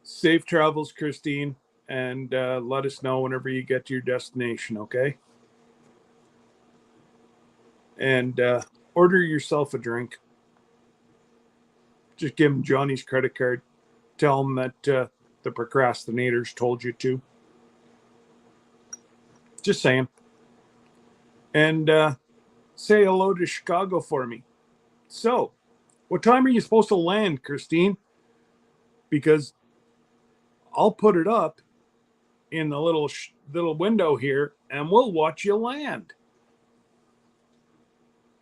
Safe travels, Christine, and let us know whenever you get to your destination, okay? and order yourself a drink. Just give him Johnny's credit card. Tell him that the procrastinators told you to. Just saying. And say hello to Chicago for me. So, what time are you supposed to land, Christine? Because I'll put it up in the little window here, and we'll watch you land.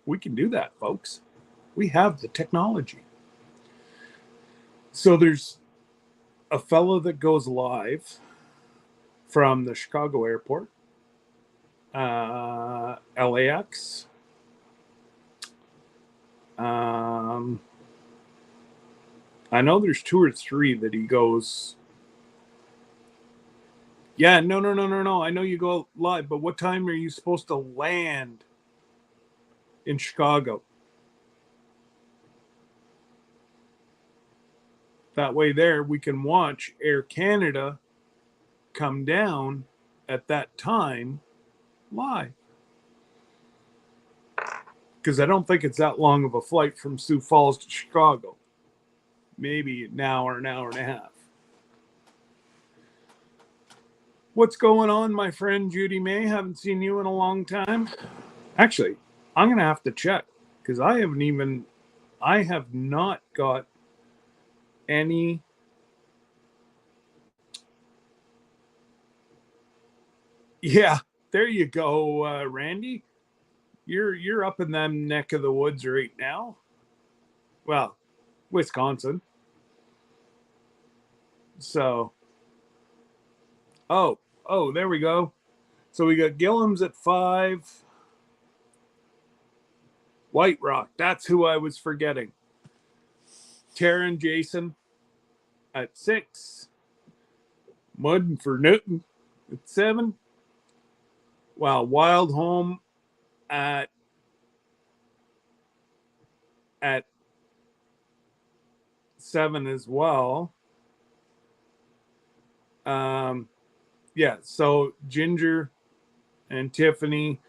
We can do that, folks. We have the technology. So there's a fellow that goes live from the Chicago airport, LAX. I know there's 2 or 3 that he goes. Yeah, no. I know you go live, but what time are you supposed to land in Chicago? That way there we can watch Air Canada come down at that time live. Because I don't think it's that long of a flight from Sioux Falls to Chicago. Maybe an hour and a half. What's going on, my friend Judy May? Haven't seen you in a long time. Actually, I'm going to have to check because I have not got any. Yeah, there you go, Randy. You're up in them neck of the woods right now. Well, Wisconsin. So, oh, there we go. So we got Gillham's at 5. White Rock, that's who I was forgetting. Tara and Jason at 6. Mud for Newton at 7. Wow, Wild Home at 7 as well. Yeah, so Ginger and Tiffany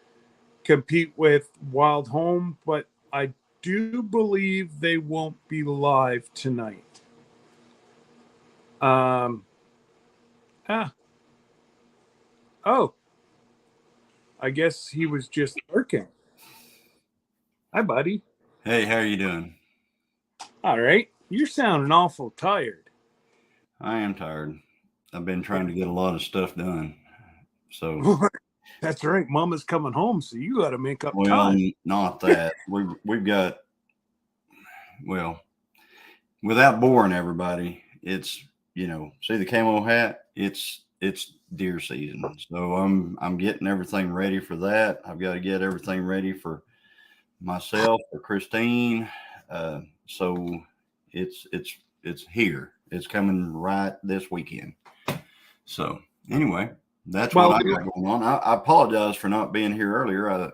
compete with Wild Home, but I do believe they won't be live tonight. Oh, I guess he was just working. Hi, buddy. Hey, how are you doing? All right. You're sounding awful tired. I am tired. I've been trying to get a lot of stuff done. So, That's right. Mama's coming home, so you got to make up well, time. not that. We've got, well, without boring everybody, it's, see the camo hat? It's deer season. So I'm getting everything ready for that. I've got to get everything ready for myself, for Christine. So it's here. It's coming right this weekend. So anyway, that's what I got going on. I apologize for not being here earlier.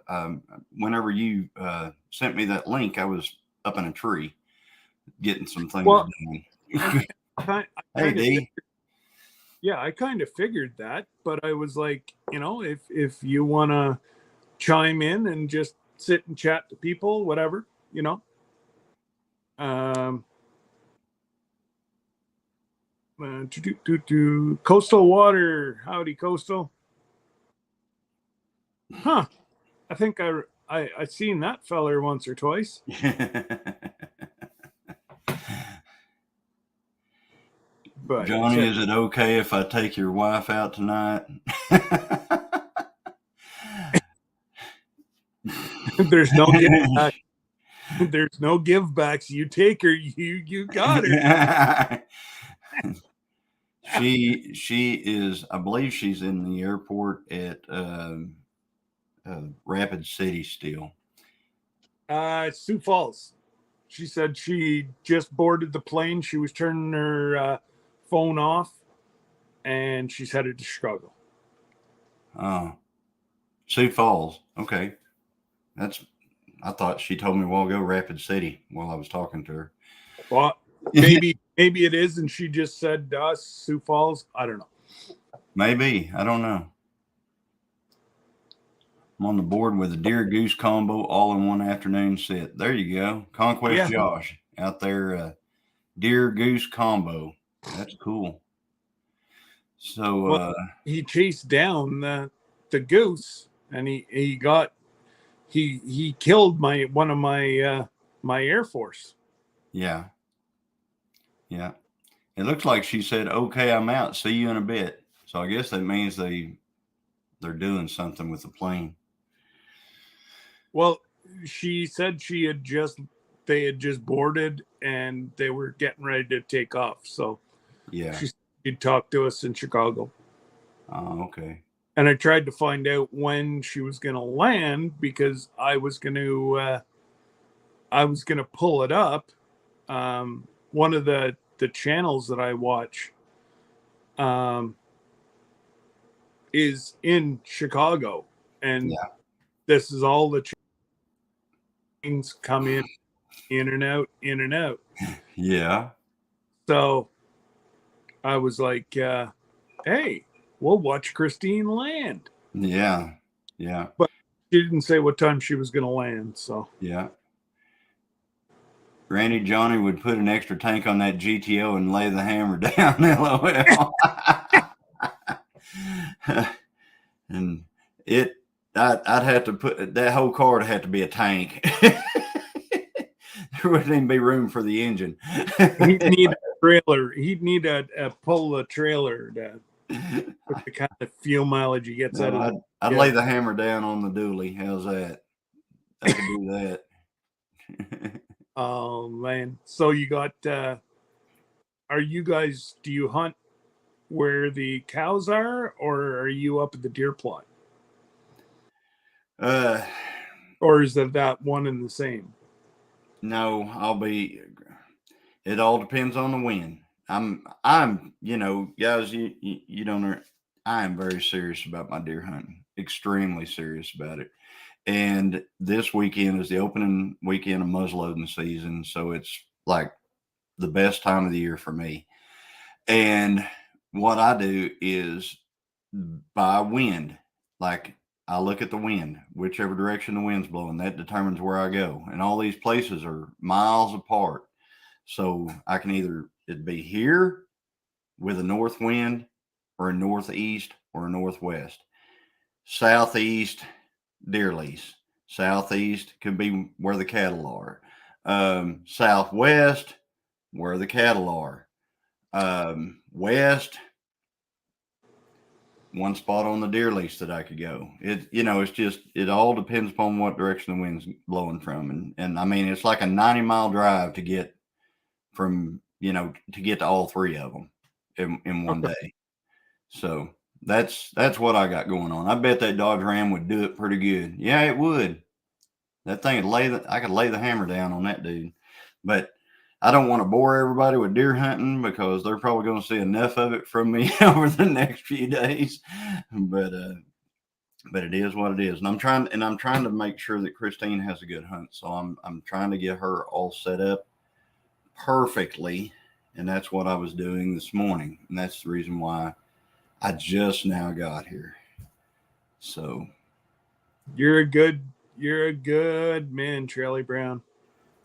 Whenever you sent me that link, I was up in a tree getting some things done. Hey, D. Yeah, I kind of figured that, but I was like, if you want to chime in and just sit and chat to people, whatever, Coastal Water. Howdy, Coastal. Huh. I think I seen that feller once or twice. But Johnny, is it okay if I take your wife out tonight? There's no give back. There's no give backs. You take her. You got her. She is. I believe she's in the airport at Rapid City still. Sioux Falls. She said she just boarded the plane. She was turning her phone off, and she's headed to Chicago. Oh, Sioux Falls. Okay, I thought she told me a while ago Rapid City while I was talking to her. Well, maybe it is, and she just said Sioux Falls. I don't know. Maybe, I don't know. I'm on the board with a deer goose combo all in one afternoon set. There you go. Conquest Yeah. Josh out there. Deer goose combo. That's cool. So, Well, he chased down the goose, and he killed one of my Air Force. yeah. Yeah. It looks like she said, okay, I'm out. See you in a bit. So I guess that means they're doing something with the plane. Well, she said they had just boarded and they were getting ready to take off. So Yeah. she'd talk to us in Chicago. Oh, okay. And I tried to find out when she was going to land because I was going to pull it up. One of the channels that I watch is in Chicago, and Yeah. this is all the trains come in and out, in and out. Yeah. So I was like, hey, we'll watch Christine land. Yeah. Yeah. But she didn't say what time she was going to land. So, Yeah. Randy Johnny would put an extra tank on that GTO and lay the hammer down. LOL. And I'd have to put that whole car would have to be a tank. There wouldn't even be room for the engine. he'd need a trailer. He'd need a pull a trailer with the kind of fuel mileage he gets out of it. I'd lay the hammer down on the dually. How's that? I could do that. Oh man. So you got do you hunt where the cows are, or are you up at the deer plot? Or is that one and the same? No, it all depends on the wind. I'm, guys, you don't know, I am very serious about my deer hunting, extremely serious about it. And this weekend is the opening weekend of muzzleloading season. So it's like the best time of the year for me. And what I do is by wind, like I look at the wind, whichever direction the wind's blowing, that determines where I go. And all these places are miles apart. So I can either it be here with a north wind or a northeast or a northwest. Southeast, deer lease. Southeast could be where the cattle are. Southwest, where the cattle are. West, one spot on the deer lease that I could go. It's just, it all depends upon what direction the wind's blowing from. And I mean, it's like a 90-mile drive to get to get to all three of them in one day. So that's what I got going on. I bet that Dodge Ram would do it pretty good. Yeah, it would. That thing I could lay the hammer down on that dude. But I don't want to bore everybody with deer hunting because they're probably going to see enough of it from me over the next few days. But it is what it is. And I'm trying to make sure that Christine has a good hunt. So I'm trying to get her all set up perfectly. And that's what I was doing this morning. And that's the reason why I just now got here. So You're a good man, Charlie Brown.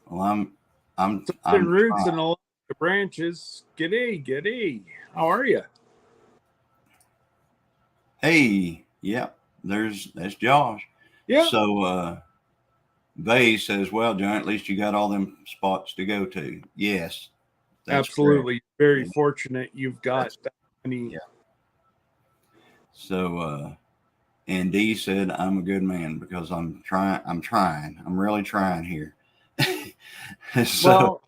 well, I'm roots trying. and all the branches. G'day. How are you? Hey, yeah, that's Josh. Yeah. So Vay says, well, John, at least you got all them spots to go to. Yes, that's absolutely. correct. Very fortunate you've got that many. Yeah. So and D said, I'm a good man because I'm trying. I'm really trying here. So Well,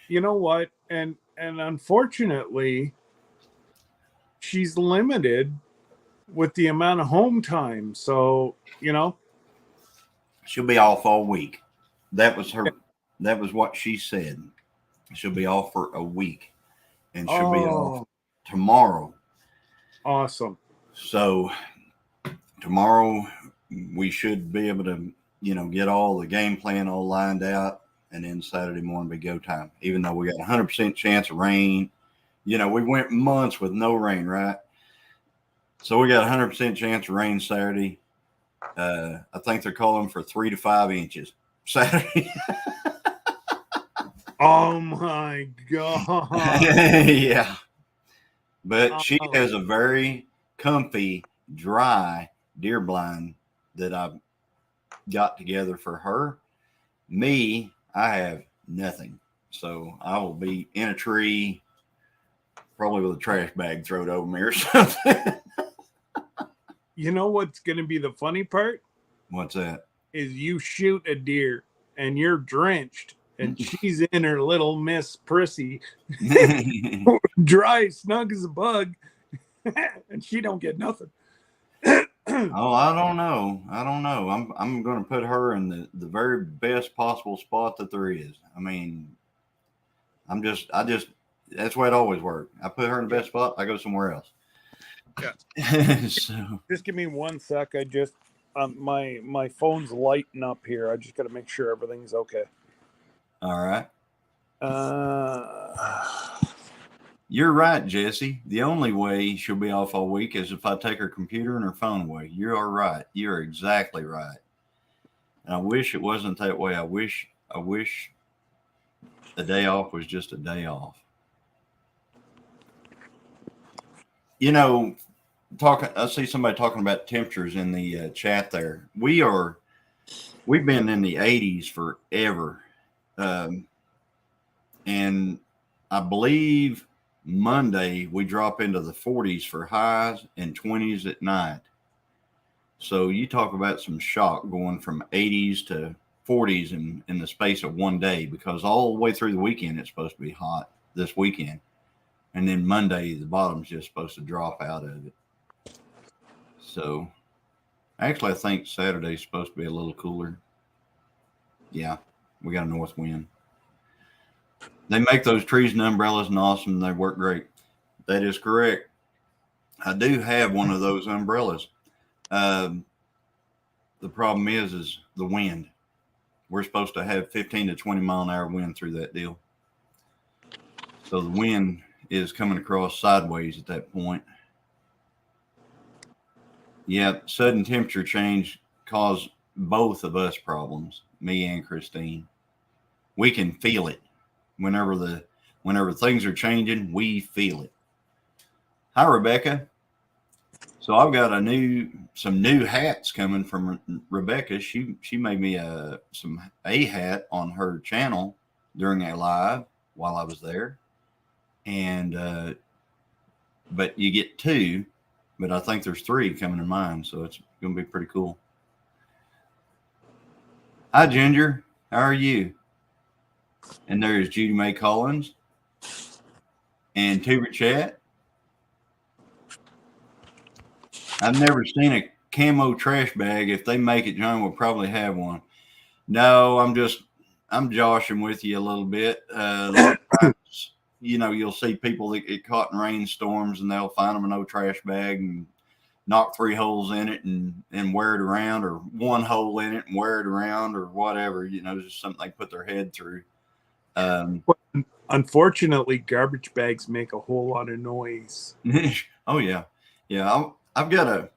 you know what? And unfortunately, she's limited with the amount of home time. So, she'll be off all week. That was what she said. She'll be off for a week and she'll be off tomorrow. Awesome. So tomorrow we should be able to, get all the game plan all lined out. And then Saturday morning be go time, even though we got 100% chance of rain. We went months with no rain, right? So we got 100% chance of rain Saturday. I think they're calling for 3 to 5 inches Saturday. Oh my God. Yeah. But she Oh. has a very comfy, dry deer blind that I've got together for her. Me, I have nothing. So I will be in a tree, probably with a trash bag thrown over me or something. You know what's going to be the funny part? What's that? Is you shoot a deer and you're drenched and she's in her little Miss Prissy, dry, snug as a bug, and she don't get nothing. Oh, I don't know. I don't know. I'm going to put her in the very best possible spot that there is. I mean, I just that's the way it always worked. I put her in the best spot. I go somewhere else. Yeah. So, Just give me 1 sec. I just my phone's lighting up here. I just got to make sure everything's okay. all right. Uh, You're right, Jesse. The only way she'll be off all week is if I take her computer and her phone away. You are right. You're exactly right. And I wish it wasn't that way. I wish a day off was just a day off. You know, talking. I see somebody talking about temperatures in the chat there. We've been in the 80s forever, um, and I believe Monday we drop into the 40s for highs and 20s at night. So you talk about some shock going from 80s to 40s in the space of one day, because all the way through the weekend it's supposed to be hot this weekend. And then Monday, the bottom's just supposed to drop out of it. So actually, I think Saturday's supposed to be a little cooler. Yeah, we got a north wind. They make those trees and umbrellas and awesome. They work great. That is correct. I do have one of those umbrellas. Um, the problem is the wind. We're supposed to have 15 to 20 mile an hour wind through that deal. So the wind is coming across sideways at that point. Yeah, sudden temperature change caused both of us problems, me and Christine. We can feel it whenever things are changing, we feel it. Hi, Rebecca. So I've got some new hats coming from Rebecca. She made me a hat on her channel during a live while I was there, and but you get two, but I think there's three coming in mine, so it's going to be pretty cool. Hi, Ginger. How are you? And there's Judy Mae Collins and Tuber Chat. I've never seen a camo trash bag. If they make it, John will probably have one. No, I'm joshing with you a little bit. A lot of times, you'll see people that get caught in rainstorms and they'll find them an old trash bag and knock 3 holes in it and wear it around, or 1 hole in it and wear it around, or whatever. Just something they put their head through. Unfortunately, garbage bags make a whole lot of noise. Oh yeah. I've got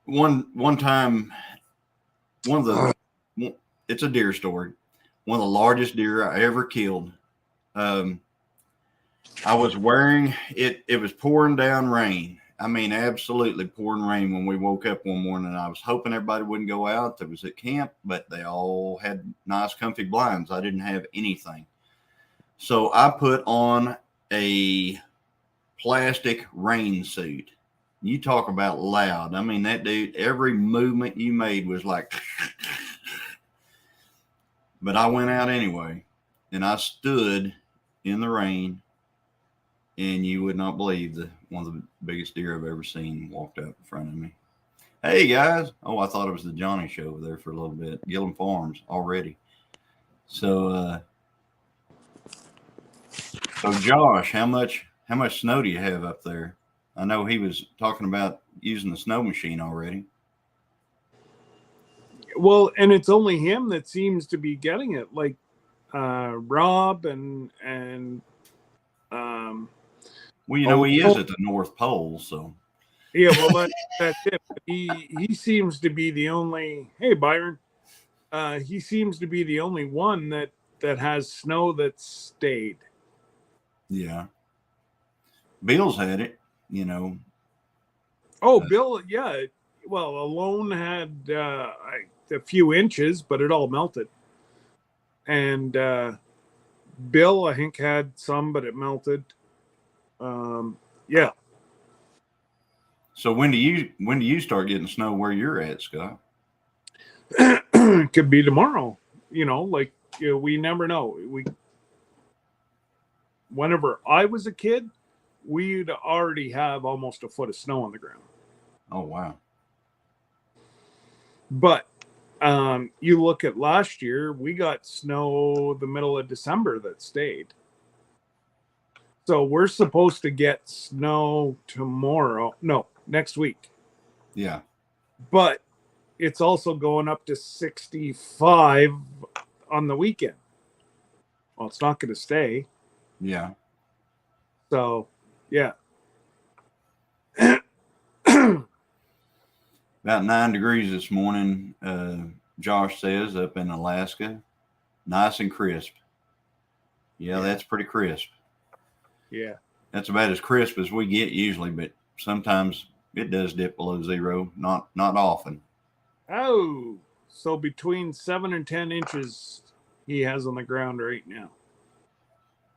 one time, one of the, it's a deer story. One of the largest deer I ever killed. I was wearing it. It was pouring down rain. I mean, absolutely pouring rain when we woke up one morning. I was hoping everybody wouldn't go out that was at camp, but they all had nice, comfy blinds. I didn't have anything. So I put on a plastic rain suit. You talk about loud. I mean, that dude, every movement you made was like, but I went out anyway, and I stood in the rain, and you would not believe one of the biggest deer I've ever seen walked up in front of me. Hey guys. Oh, I thought it was the Johnny show over there for a little bit. Gillum Farms already. So Josh, how much snow do you have up there? I know he was talking about using the snow machine already. Well, and it's only him that seems to be getting it. Like Rob and well, he is at the North Pole, so Yeah, well, that's it. He seems to be the only. Hey, Byron. He seems to be the only one that has snow that's stayed. Yeah. Bill's had it, you know. Oh, Bill, yeah. Well, Alone had a few inches, but it all melted. And Bill, I think, had some, but it melted. Yeah, So when do you start getting snow where you're at, Scott? could be tomorrow. Like we never know. Whenever I was a kid, we'd already have almost a foot of snow on the ground. Oh wow. But you look at last year, we got snow the middle of December that stayed. So we're supposed to get snow tomorrow. No, next week. Yeah. But it's also going up to 65 on the weekend. Well, it's not going to stay. Yeah. So, yeah. About 9 degrees this morning, Josh says, up in Alaska. Nice and crisp. Yeah, that's pretty crisp. Yeah. That's about as crisp as we get usually, but sometimes it does dip below zero. Not often. Oh, so between 7 and 10 inches he has on the ground right now.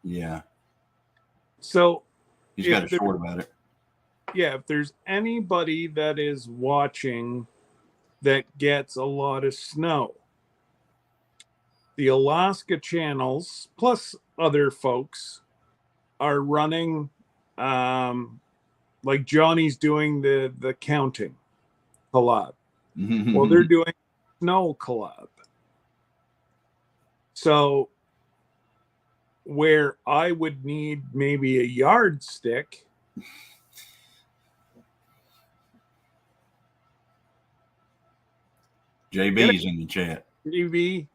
Yeah. So He's got if a there, short about it. yeah, if there's anybody that is watching that gets a lot of snow, the Alaska channels plus other folks are running, like Johnny's doing the counting collab. Well, they're doing snow collab. So where I would need maybe a yardstick. JB's in the chat. TV,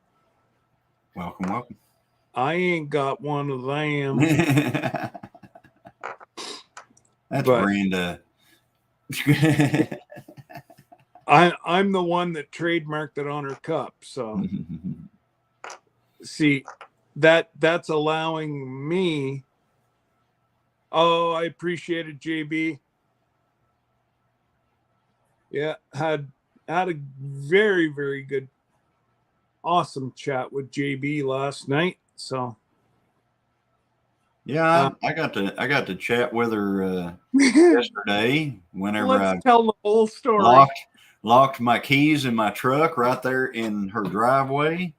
Welcome. I ain't got one of them. That's But Brenda. I'm the one that trademarked it on her cup. So see, that's allowing me. Oh, I appreciate it, JB. Yeah, had a very, very good, awesome chat with JB last night. So Yeah, I got to chat with her yesterday whenever let's I tell the whole story. locked my keys in my truck right there in her driveway.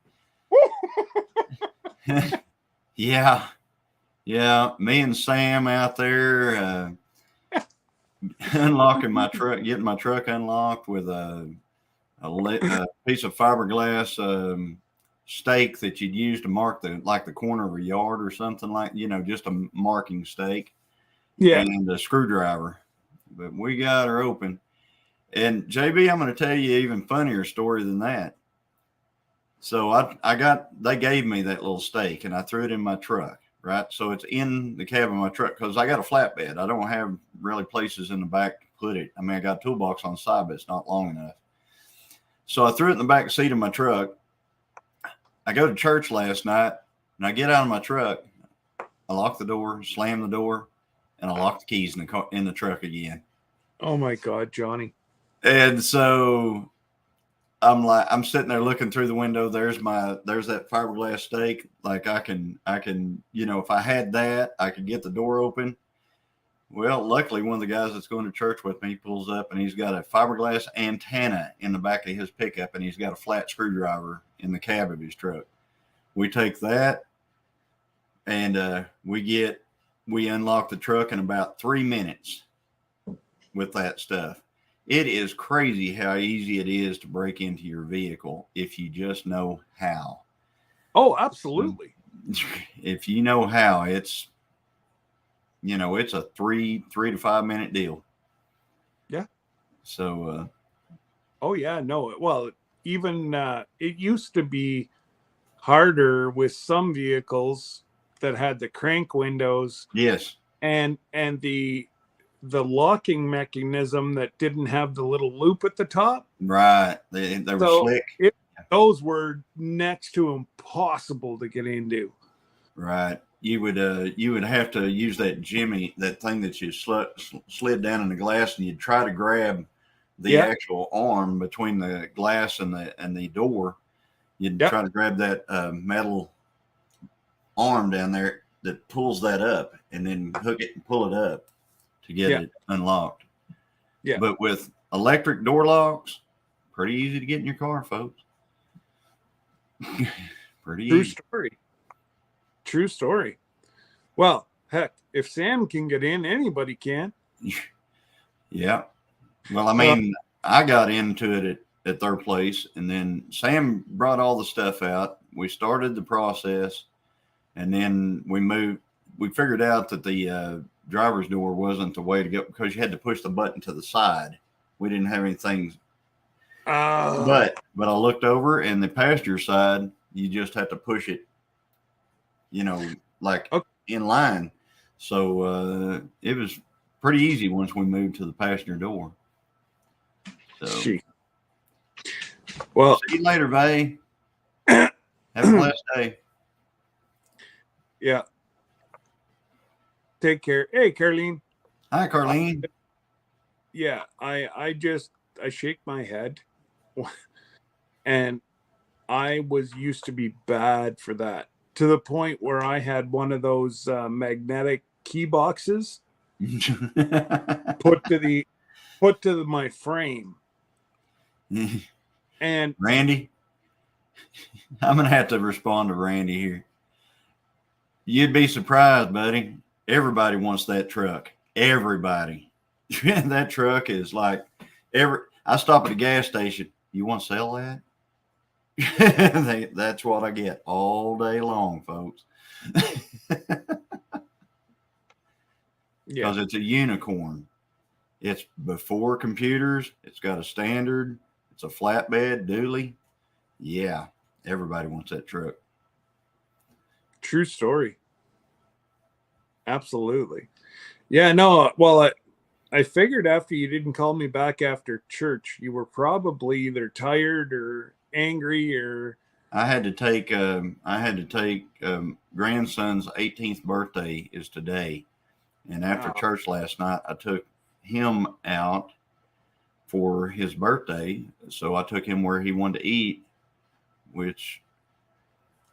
Yeah. Me and Sam out there unlocking my truck, getting my truck unlocked with a piece of fiberglass stake that you'd use to mark the corner of a yard or something, like, just a marking stake, Yeah. and a screwdriver. But we got her open. And JB, I'm going to tell you an even funnier story than that. So they gave me that little stake and I threw it in my truck, right? So it's in the cab of my truck because I got a flatbed. I don't have really places in the back to put it. I mean, I got a toolbox on the side, but it's not long enough. So I threw it in the back seat of my truck. I go to church last night and I get out of my truck. I lock the door, slam the door, and I lock the keys in the truck again. Oh my God, Johnny. And so I'm sitting there looking through the window. There's that fiberglass stake. Like I can, if I had that, I could get the door open. Well, luckily, one of the guys that's going to church with me pulls up and he's got a fiberglass antenna in the back of his pickup and he's got a flat screwdriver in the cab of his truck. We take that and we unlock the truck in about 3 minutes with that stuff. It is crazy how easy it is to break into your vehicle if you just know how. Oh, absolutely. If you know how, it's a 3 to 5 minute deal. Yeah. So oh yeah, no. Well, even it used to be harder with some vehicles that had the crank windows yes. and the the locking mechanism that didn't have the little loop at the top. Right. They were So slick. those were next to impossible to get into. Right. You would have to use that jimmy, that thing that you slid down in the glass, and you'd try to grab the actual arm between the glass and the door. You'd try to grab that metal arm down there that pulls that up, and then hook it and pull it up to get it unlocked. Yeah. But with electric door locks, pretty easy to get in your car, folks. Pretty True easy. story. True story. Well, heck, if Sam can get in, anybody can. Yeah. Well, I mean, I got into it at their place, and then Sam brought all the stuff out. We started the process, and then we moved. We figured out that the driver's door wasn't the way to go because you had to push the button to the side. We didn't have anything. But I looked over, and the passenger side, you just have to push it, like in line. So it was pretty easy once we moved to the passenger door. So, well, see you later, Bay. Have a blessed day. Yeah. Take care. Hey, Caroline. Hi, Carlene. Yeah, I shake my head, and I was used to be bad for that, to the point where I had one of those magnetic key boxes put to my frame. And Randy, I'm gonna have to respond to Randy here. You'd be surprised, buddy. Everybody wants that truck. Everybody. That truck is like I stop at a gas station. You want to sell that? That's what I get all day long, folks. Because it's a unicorn. It's before computers. It's got a standard. It's a flatbed dually. Yeah, everybody wants that truck. True story. Absolutely. Yeah, no, well, I figured after you didn't call me back after church, you were probably either tired or angry or I had to take grandson's 18th birthday is today. And after church last night, I took him out for his birthday. So I took him where he wanted to eat, which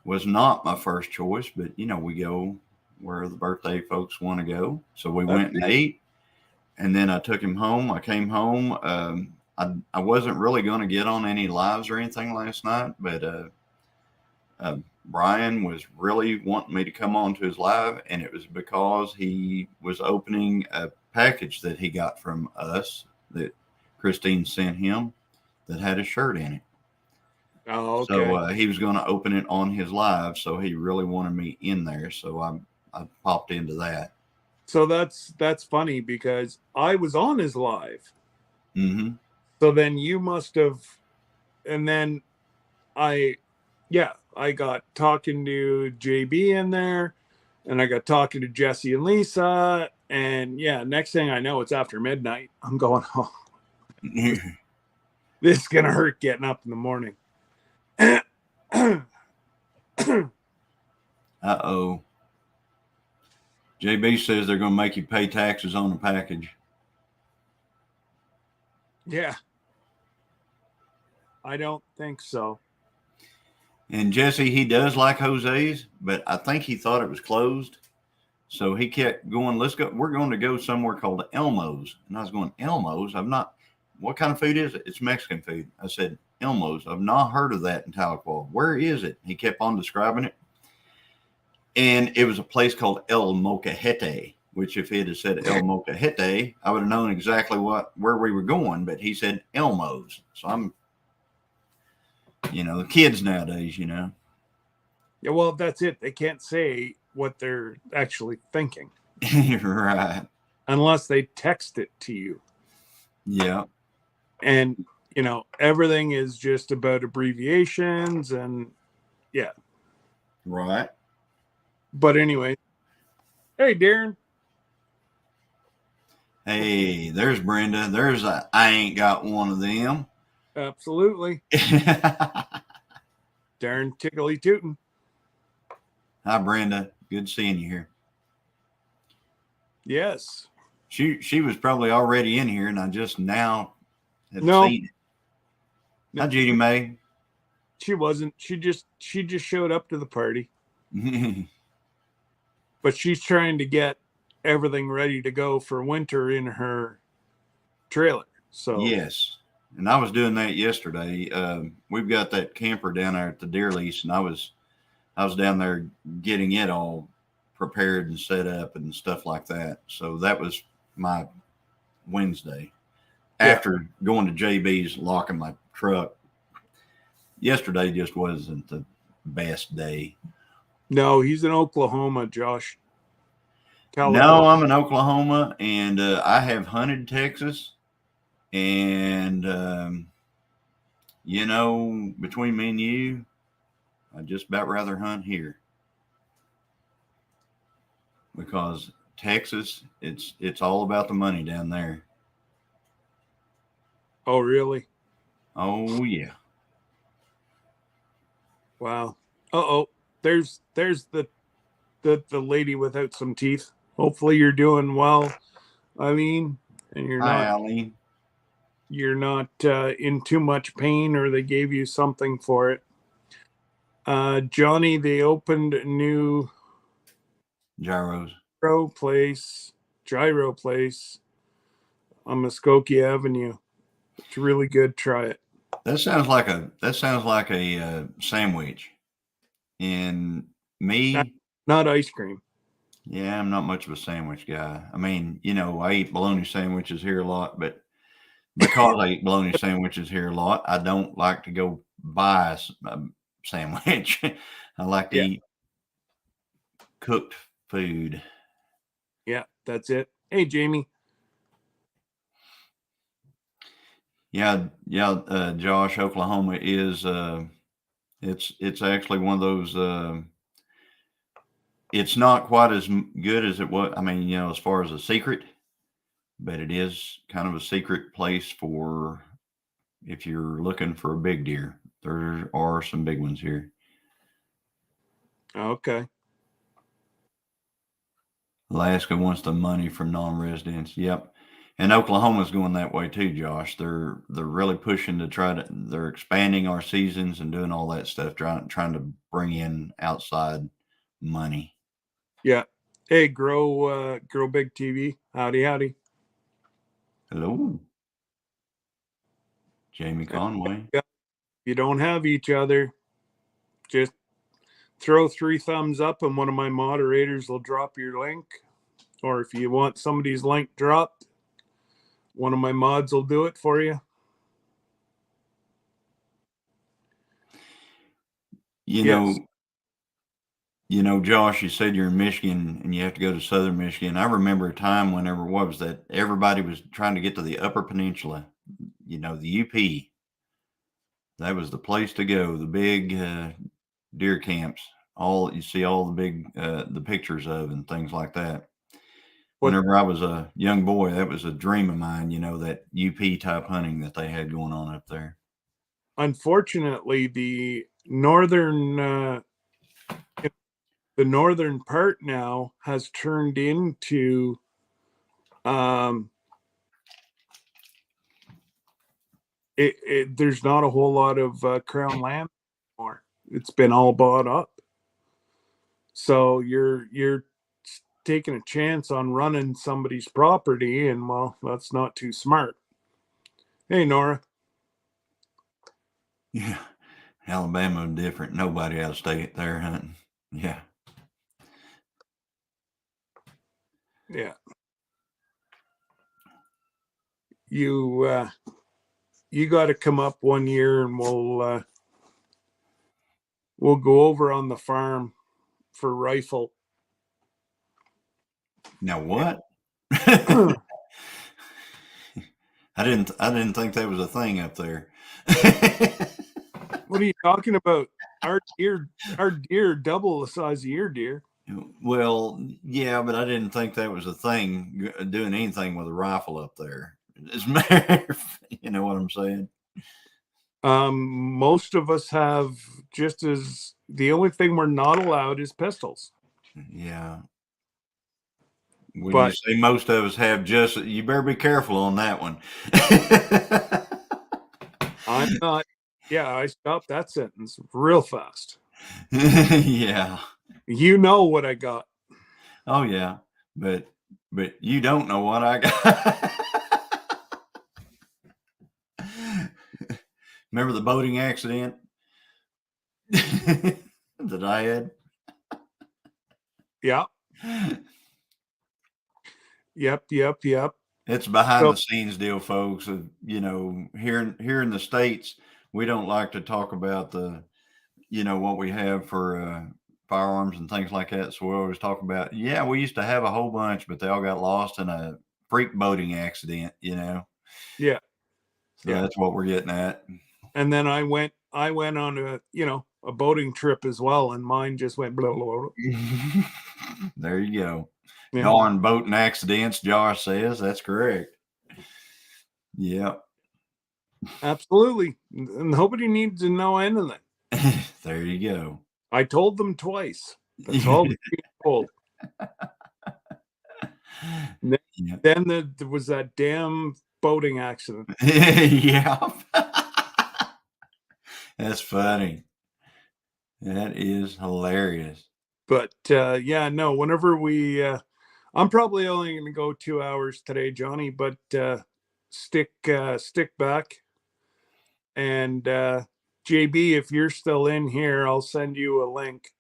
was not my first choice, but we go where the birthday folks want to go. So we went and ate, and then I took him home. I came home. I wasn't really going to get on any lives or anything last night, but Brian was really wanting me to come on to his live, and it was because he was opening a package that he got from us that Christine sent him that had a shirt in it. Oh, okay. So he was going to open it on his live, so he really wanted me in there. So I popped into that. So that's funny because I was on his live. Mm-hmm. So then you must have, and then I got talking to JB in there, and I got talking to Jesse and Lisa, and next thing I know, it's after midnight. I'm going, oh, this is gonna hurt getting up in the morning. Uh-oh. JB says they're going to make you pay taxes on the package. Yeah. I don't think so. And Jesse, he does like Jose's, but I think he thought it was closed. So he kept going, let's go. We're going to go somewhere called Elmo's. And I was going, Elmo's? What kind of food is it? It's Mexican food. I said, Elmo's. I've not heard of that in Tahlequah. Where is it? He kept on describing it. And it was a place called El Mocajete, which if he had said El Mocajete, I would have known exactly where we were going. But he said Elmo's. So I'm, the kids nowadays, Yeah, well, that's it. They can't say what they're actually thinking. Right. Unless they text it to you. Yeah. And, everything is just about abbreviations and yeah. Right. But anyway, hey, Darren. Hey, there's Brenda. There's I ain't got one of them. Absolutely. Darn tickly tootin'. Hi, Brenda. Good seeing you here. Yes. She was probably already in here, and I just now have No, seen it. no, Hi, Judy May. she wasn't. She just showed up to the party, but she's trying to get everything ready to go for winter in her trailer. So, Yes, and I was doing that yesterday. We've got that camper down there at the deer lease, and I was down there getting it all prepared and set up and stuff like that. So that was my Wednesday. yeah. After going to JB's, locking my truck, yesterday just wasn't the best day. No, he's in Oklahoma, Josh. No, California. I'm in Oklahoma, and I have hunted Texas, and between me and you, I'd just about rather hunt here because Texas, it's all about the money down there. Oh, really? Oh yeah. Wow. Uh-oh. There's the lady without some teeth. Hopefully you're doing well, Eileen, and you're Hi, not Allie. in too much pain, or they gave you something for it. Johnny, they opened a new Gyros. gyro place on Muskogee Avenue. It's really good. Try it. That sounds like a sandwich. And Not, me, not ice cream. yeah, I'm not much of a sandwich guy. I mean, I eat bologna sandwiches here a lot, but because I eat bologna sandwiches here a lot, I don't like to go buy a sandwich. I like to Yeah, eat cooked food. yeah, that's it. Hey, Jamie. Yeah, yeah. Josh, Oklahoma is it's actually one of those. It's not quite as good as it was. I mean, as far as a secret, but it is kind of a secret place for if you're looking for a big deer. There are some big ones here. Okay. Alaska wants the money from non-residents. Yep. And Oklahoma's going that way too, Josh. They're really pushing to they're expanding our seasons and doing all that stuff, trying to bring in outside money. Yeah. Hey, grow big TV. Howdy, howdy. Hello, Jamie And Conway. if you don't have each other, just throw 3 thumbs up, and one of my moderators will drop your link. Or if you want somebody's link dropped, one of my mods will do it for you. You Yes. know, Josh, you said you're in Michigan and you have to go to Southern Michigan. I remember a time whenever what was that everybody was trying to get to the Upper Peninsula. The UP. That was the place to go. The big deer camps. All you see, all the big the pictures of and things like that. What Whenever I was a young boy, that was a dream of mine. That UP type hunting that they had going on up there. unfortunately the northern part now has turned into um there's not a whole lot of crown land anymore. It's been all bought up. So you're taking a chance on running somebody's property, and well, that's not too smart. Hey, Nora. Yeah, Alabama different. Nobody out of state there hunting. Yeah. Yeah. You got to come up one year, and we'll go over on the farm for rifle. Now what? I didn't think that was a thing up there. What are you talking about? Our deer double the size of your deer. Well, yeah, but I didn't think that was a thing, doing anything with a rifle up there. You know what I'm saying? Most of us have just as the only thing we're not allowed is pistols. Yeah. When you But say most of us have, just, you better be careful on that one. I'm not. Yeah, I stopped that sentence real fast. Yeah. You know what I got. Oh yeah. But you don't know what I got. Remember the boating accident that I had? Yeah. Yep. It's a behind So the scenes deal, folks. You know, here in the States, we don't like to talk about the, you know, what we have for firearms and things like that. So we always talk about, yeah, we used to have a whole bunch, but they all got lost in a freak boating accident, you know. yeah, So yeah. that's what we're getting at. And then I went on a boating trip as well, and mine just went blah blah blah. There you go. Yeah, Darn boating accidents, Josh says. That's correct. Yep. absolutely. Nobody needs to know anything. There you go. I told them twice. That's all they're being told. And Yeah. then there was that damn boating accident. Yeah. That's funny. That is hilarious. But yeah, no. Whenever I'm probably only going to go 2 hours today, Johnny. But stick back, and JB, if you're still in here, I'll send you a link,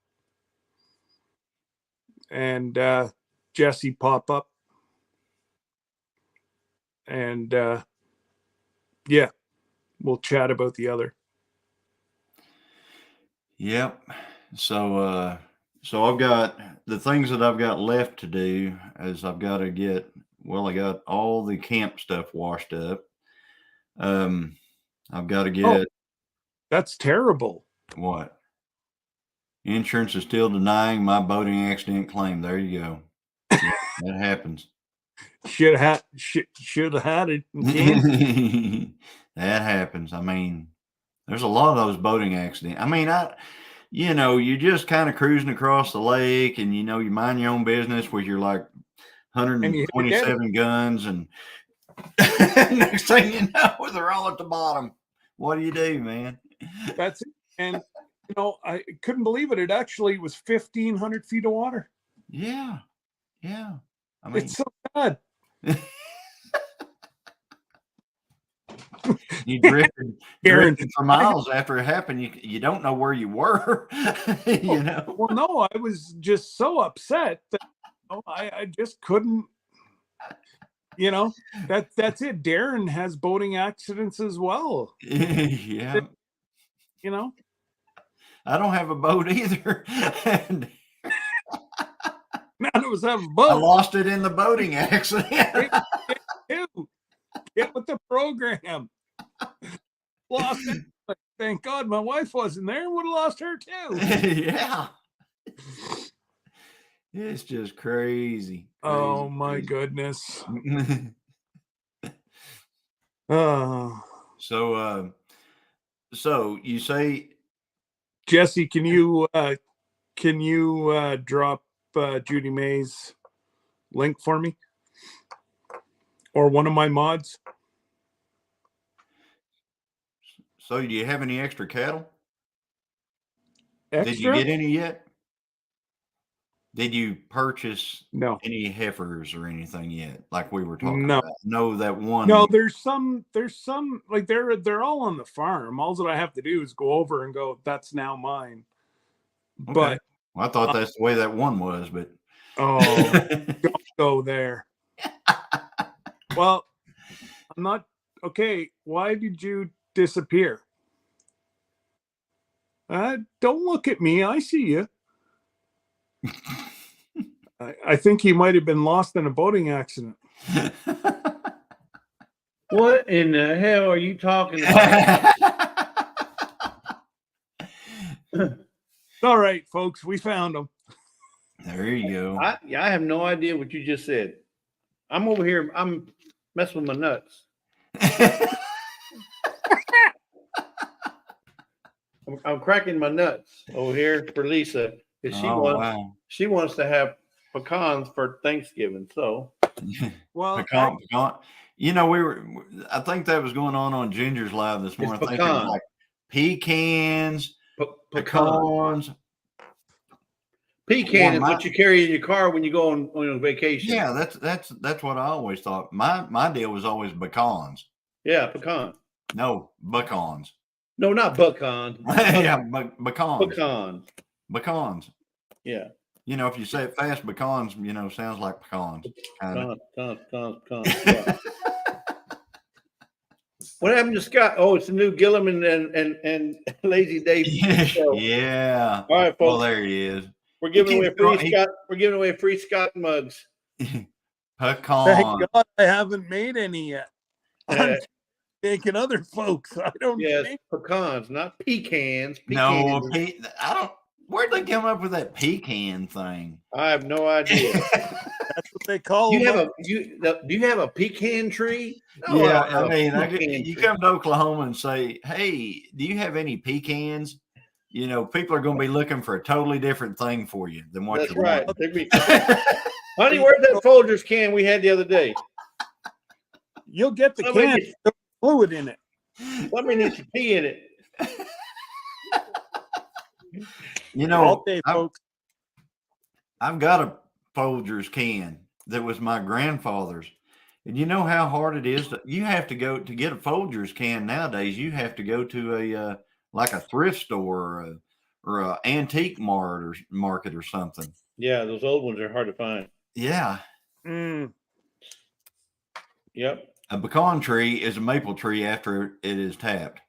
and Jesse pop up, and yeah, we'll chat about the other. Yep. So I've got the things that I've got left to do is I've got to get, well, I got all the camp stuff washed up. Um, I've got to Oh, get that's terrible. what? Insurance is still denying my boating accident claim. There you go. Yeah, that happens. Should have had it in That happens. I mean, there's a lot of those boating accidents. I mean, you know, you're just kind of cruising across the lake and, you know, you mind your own business with your like and you hit a dead. 127 guns. And next thing you know, they're all at the bottom. What do you do, man? That's it. And I couldn't believe it. It actually was 1,500 feet of water. Yeah. Yeah. I mean, It's so sad. you Aaron, drifted for miles after it happened. You don't know where you were, you know? well, no, I was just so upset that I just couldn't. That's it. Darren has boating accidents as well. Yeah. You know, I don't have a boat either. And none of us have a I boat. lost it in the boating accident. Get with the program. Lost it. Thank God my wife wasn't there. Would have lost her too. Yeah. It's just crazy. Oh my Crazy. goodness. Oh. So you say, Jesse, can you drop Judy May's link for me, or one of my mods? so do you have any extra cattle? Extra? Did you get any yet? Did you purchase No. any heifers or anything yet? Like we were talking No. about. No, that one. No, there's some like they're all on the farm. All that I have to do is go over and go, that's now mine. Okay. But Well, I thought that's the way that one was, but don't go there. Well, I'm not okay. Why did you disappear? Don't look at me. I see you. I think he might have been lost in a boating accident. What in the hell are you talking about? All right, folks, we found him. There you go. I have no idea what you just said. I'm over here. I'm messing with my nuts. I'm cracking my nuts over here for Lisa because Wow. she wants to have pecans for Thanksgiving. So, Well, pecan. I think that was going on Ginger's Live this morning. I think it was pecan. like pecans, pecan. Pecan is what you carry in your car when you go on vacation. Yeah, that's what I always thought. My deal was always pecans. Yeah, pecan. No, pecans. No, not pecans. Yeah, pecans. Pecans. Pecans. Yeah. If you say it fast, pecans, sounds like pecans. Pecans. What happened to Scott? Oh, it's the new Gillum and Lazy Dave show. Yeah. All right, folks. Well, there he is. We're giving away free Scott. We're giving away free Scott mugs. Pecan. Thank God I haven't made any yet. I'm taking other folks. I don't. Yes, pecans, not pecans. No, I don't. Where'd they come up with that pecan thing? I have no idea. That's what they call them. Do you have a pecan tree? No, yeah, I mean, you come to Oklahoma and say, "Hey, do you have any pecans?" People are going to be looking for a totally different thing for you than what you're right. Honey, where's that Folgers can we had the other day? You'll get the can with fluid in it. Somebody needs to pee in it. I've got a Folgers can that was my grandfather's. And you know how hard it is you have to go to get a Folgers can nowadays. You have to go to a thrift store or a antique market or something. Yeah, those old ones are hard to find. Yeah. Yep. A pecan tree is a maple tree after it is tapped.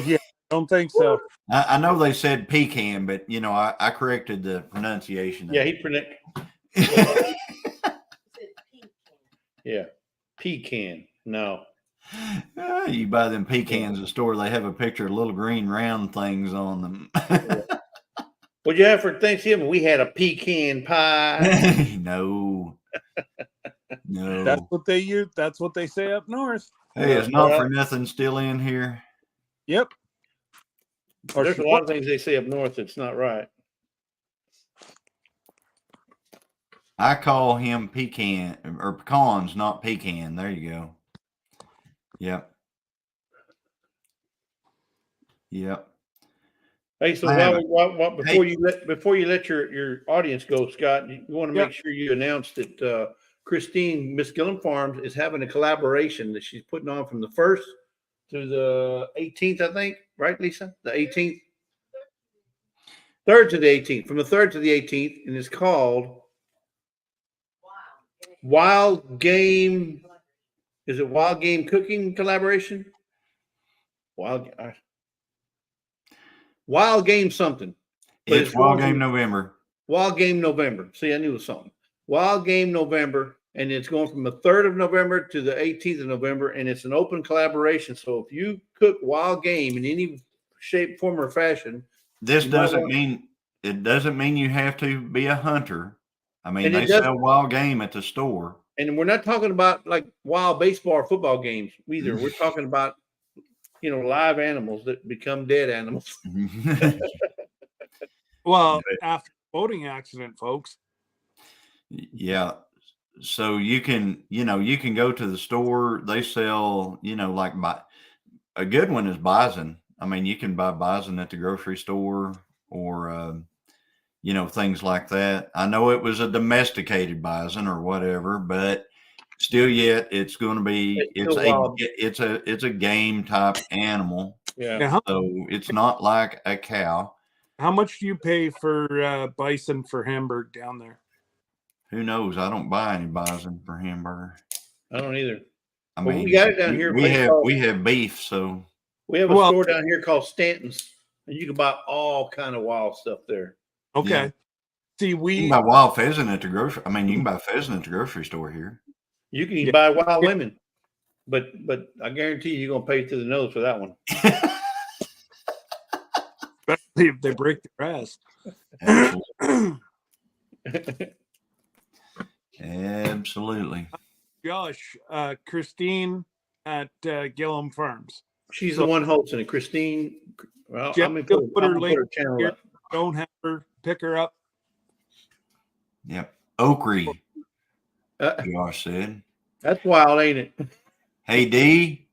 Yeah, I don't think so. I know they said pecan, but I corrected the pronunciation. Yeah, Yeah, pecan. No. You buy them pecans at the store, they have a picture of little green round things on them. What'd you have for Thanksgiving? We had a pecan pie. No. That's what they use. That's what they say up north. Hey, it's not for nothing still in here. Yep. There's a lot of things they say up north that's not right. I call him pecan or pecans, not pecan. There you go. Yep. Hey, so before you let your audience go, Scott, you want to make sure you announce that Christine, Miss Gillum Farms, is having a collaboration that she's putting on from the 1st to the 18th, I think. Right, Lisa? The 18th? 3rd to the 18th. From the 3rd to the 18th, and it's called Wild Game. Is it Wild Game Cooking Collaboration? Wild Game something. It's Wild Game November. Wild Game November. See, I knew it was something. Wild Game November, and it's going from the 3rd of November to the 18th of November, and it's an open collaboration. So if you cook wild game in any shape, form, or fashion, it doesn't mean you have to be a hunter. I mean, they sell wild game at the store. And we're not talking about like wild baseball or football games either. We're talking about, live animals that become dead animals. Well, after the boating accident, folks. Yeah. So you can go to the store. They sell, a good one is bison. I mean, you can buy bison at the grocery store or, things like that. I know it was a domesticated bison or whatever, but still yet it's going to be, it's a game type animal. Yeah. So it's not like a cow. How much do you pay for bison for Hamburg down there? Who knows? I don't buy any bison for hamburger. I don't either. I mean, we got it down here. We have beef, so we have a store down here called Stanton's, and you can buy all kind of wild stuff there. Okay. Yeah. See, you can buy wild pheasant at the grocery. I mean, you can buy pheasant at the grocery store here. You can even buy wild women, but I guarantee you're gonna pay through the nose for that one. Especially if they break their ass. Absolutely. Josh, Christine at Gillum Farms. She's So- the one hosting it. Christine. Well, Jeff, I'm gonna you'll put her channel here. up. Don't have her. Pick her up. Yep. Oakery, Uh, Josh said. that's wild, ain't it? Hey, D,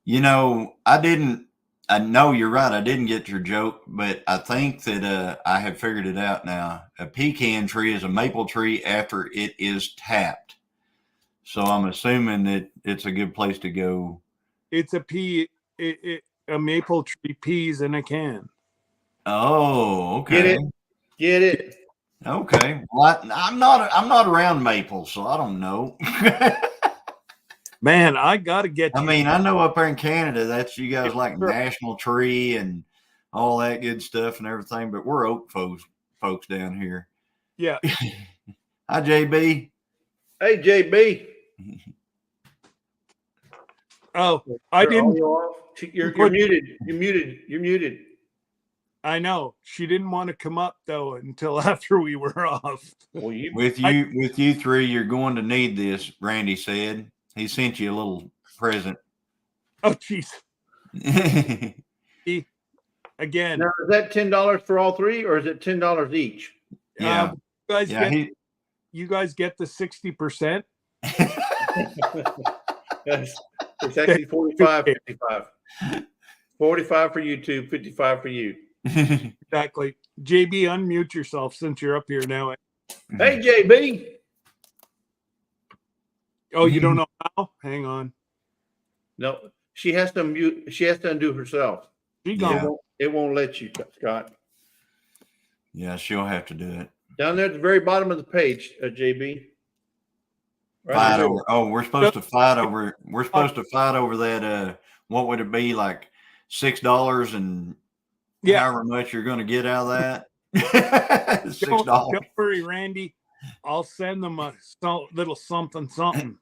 you know, I know you're right. I didn't get your joke, but I think that I have figured it out now. A pecan tree is a maple tree after it is tapped. So I'm assuming that it's a good place to go. It's a a maple tree peas in a can. Oh, okay. Get it? Get it? Okay. Well, I'm not around maple, so I don't know. Man, I gotta get. I mean, I know up there in Canada, that's you guys like Sure. national tree and all that good stuff and everything, but we're oak folks down here. Yeah. Hi, JB. Hey, JB. Oh, I Your didn't. audio off? You're muted. You're muted. You're muted. I know she didn't want to come up though until after we were off. Well, With you three, you're going to need this, Randy said. He sent you a little present. Oh, jeez. Again, now is that $10 for all three, or is it $10 each? Yeah. You guys get the 60%. It's actually 45, 55. 45 for YouTube, 55 for you. Exactly. JB, unmute yourself since you're up here now. Hey, JB. Oh, you don't know how? Hang on. No, she has to mute. She has to undo herself. Yeah. It won't let you, Scott. Yeah, she'll have to do it. Down there at the very bottom of the page, JB. Fight over. Oh, we're supposed to fight over. We're supposed to fight over that. What would it be like? $6 and however much you're going to get out of that. $6. Don't worry, Randy. I'll send them a little something. something.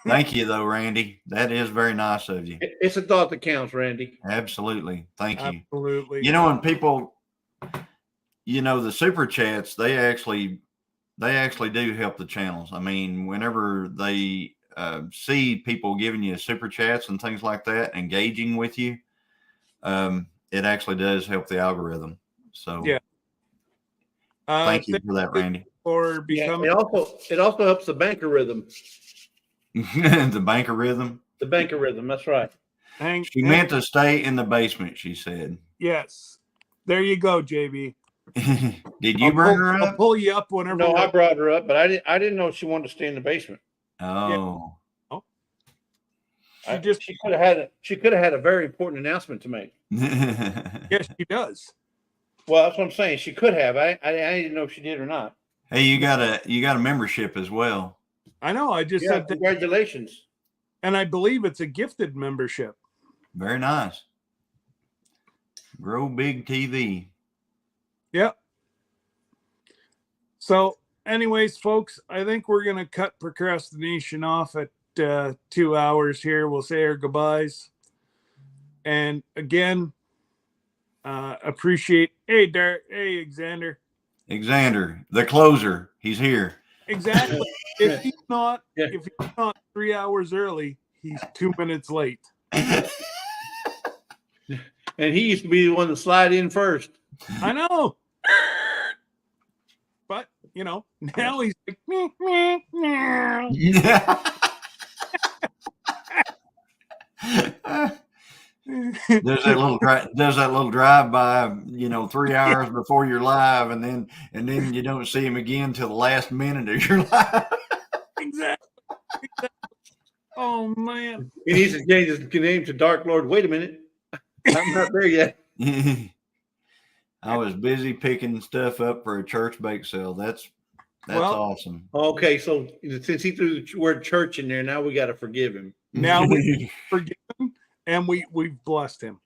Thank you, though, Randy. That is very nice of you. It's a thought that counts, Randy. Absolutely. Thank you. Absolutely. You know, when people, the super chats, they actually do help the channels. I mean, whenever they see people giving you super chats and things like that, engaging with you, it actually does help the algorithm. So yeah. Thank you for that, Randy. For becoming it also helps the banker rhythm. The banker rhythm. The banker rhythm. That's right. She meant to stay in the basement, she said. Yes. There you go, JB. Did you bring her up? I'll pull you up whenever. No, I brought her up, but I didn't know she wanted to stay in the basement. Oh. Yeah. She could have had a very important announcement to make. Yes, she does. Well, that's what I'm saying. She could have. I didn't know if she did or not. Hey, you got a membership as well. I know. I just said congratulations. And I believe it's a gifted membership. Very nice. Grow Big TV. Yep. So, anyways, folks, I think we're going to cut procrastination off at 2 hours here. We'll say our goodbyes. And again, appreciate. Hey, Xander. Xander, the closer. He's here. Exactly. If he's not 3 hours early, he's 2 minutes late. And he used to be the one to slide in first. I know. But, now he's like, meh. Yeah. Does that little drive by, 3 hours before you're live, and then you don't see him again till the last minute of your live. Exactly. Oh man. He needs to change his name to Dark Lord. Wait a minute. I'm not there yet. I was busy picking stuff up for a church bake sale. That's awesome. Okay, so since he threw the word church in there, now we got to forgive him. Now we forgive him, and we've blessed him.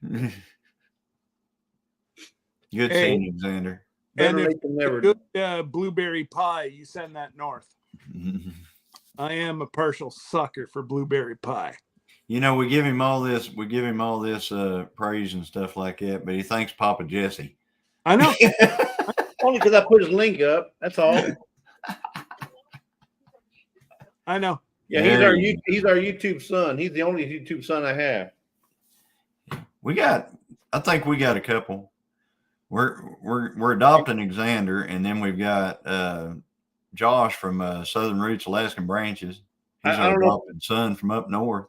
Good seeing you, Xander. Better late than never. Good blueberry pie, you send that north. I am a partial sucker for blueberry pie. We give him all this praise and stuff like that, but he thanks Papa Jesse. I know. Only because I put his link up. That's all. I know. Yeah, he's our YouTube son. He's the only YouTube son I have. I think we got a couple. We're adopting Xander, and then we've got Josh from Southern Roots Alaskan Branches. He's our adopted son from up north.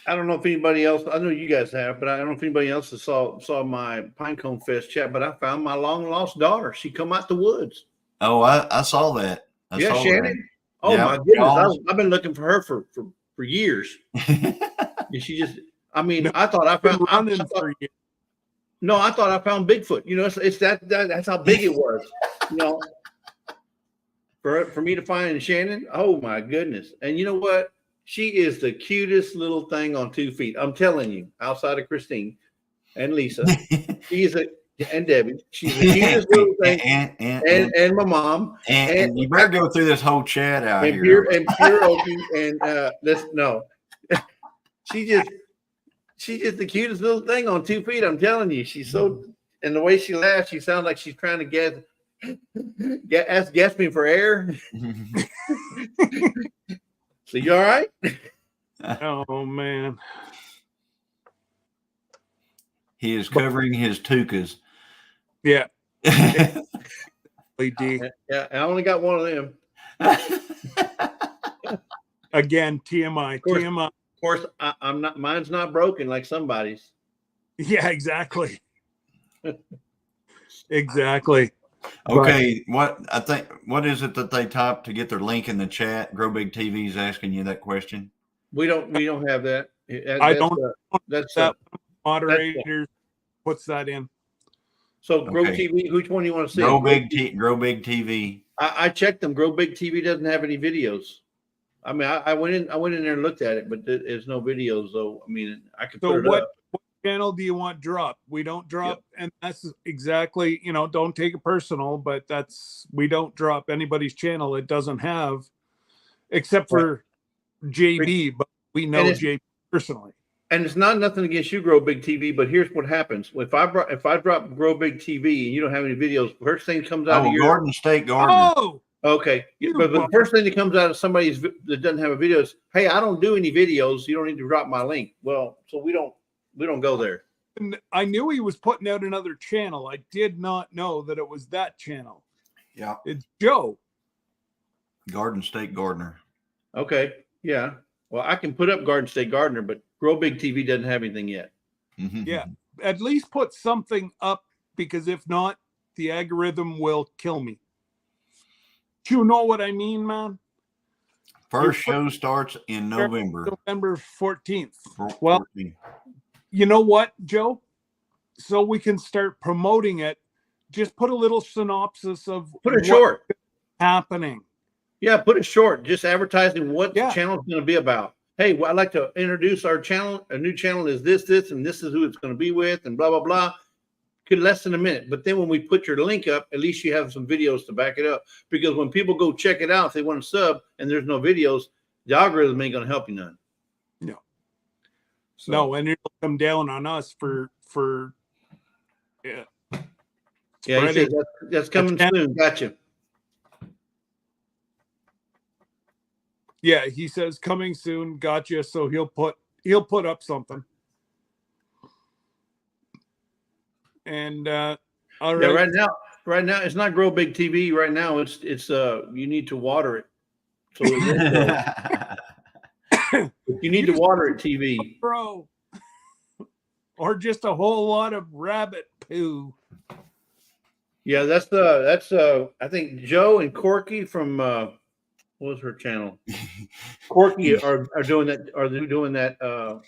I don't know if anybody else. I know you guys have, but I don't know if anybody else has saw my Pinecone Fest chat. But I found my long lost daughter. She come out the woods. Oh, I saw that. Shannon. That. Oh my goodness! I've been looking for her for years. She just. I mean, I thought I found. No, I thought I found Bigfoot. You know, it's that's how big it was. You know, for me to find Shannon. Oh my goodness! And you know what? She is the cutest little thing on 2 feet. I'm telling you, outside of Christine and Lisa, and Debbie. She's the cutest little thing. And my mom. And you better go through this whole chat out here. Pure Okie and no. She's just the cutest little thing on 2 feet. I'm telling you, she's so. And the way she laughs, she sounds like she's trying to gasp me for air. So you all right? Oh man. He is covering his tukas. Yeah. Yeah, I only got one of them. Again, TMI. TMI. Of course, I'm not. Mine's not broken like somebody's. Yeah, exactly. Exactly. Okay, what is it that they type to get their link in the chat? Grow Big TV is asking you that question. We don't have that. I don't. That's that moderator puts that in. So Grow TV, which one do you want to see? Grow Big TV. I checked them. Grow Big TV doesn't have any videos. I mean, I went in there and looked at it, but there's no videos though. I mean, I could put it up. What channel do you want dropped? We don't drop, and that's exactly, don't take it personal, but we don't drop anybody's channel it doesn't have, except for JB, but we know JB personally. And it's not nothing against you, Grow Big TV, but here's what happens. If I drop Grow Big TV and you don't have any videos, first thing comes out of your Garden State Gardener. Oh, okay. But the first thing that comes out of somebody's that doesn't have a video is, hey, I don't do any videos. You don't need to drop my link. Well, so we don't go there. And I knew he was putting out another channel. I did not know that it was that channel. Yeah. It's Joe. Garden State Gardener. Okay. Yeah. Well, I can put up Garden State Gardener, but Grow Big TV doesn't have anything yet. Mm-hmm. Yeah. At least put something up, because if not, the algorithm will kill me. Do you know what I mean, man? First show starts in November. November 14th. Well, you know what, Joe? So we can start promoting it. Just put a little synopsis of what's short happening. Yeah, put it short. Just advertising what the channel is going to be about. Hey, I'd like to introduce our channel. A new channel is this, and this is who it's going to be with, and blah, blah, blah. Could less than a minute. But then when we put your link up, at least you have some videos to back it up. Because when people go check it out, if they want to sub and there's no videos, the algorithm ain't going to help you none. No. So. No, and it'll come down on us for yeah. Yeah, he said that's coming soon. Gotcha. Yeah, he says coming soon. Gotcha. So he'll put up something. And all right. Yeah, right now it's not Grow Big TV. Right now it's you need to water it. So you need to water it, TV. Bro. Or just a whole lot of rabbit poo. Yeah, that's I think Joe and Corky from what was her channel? Corky are doing that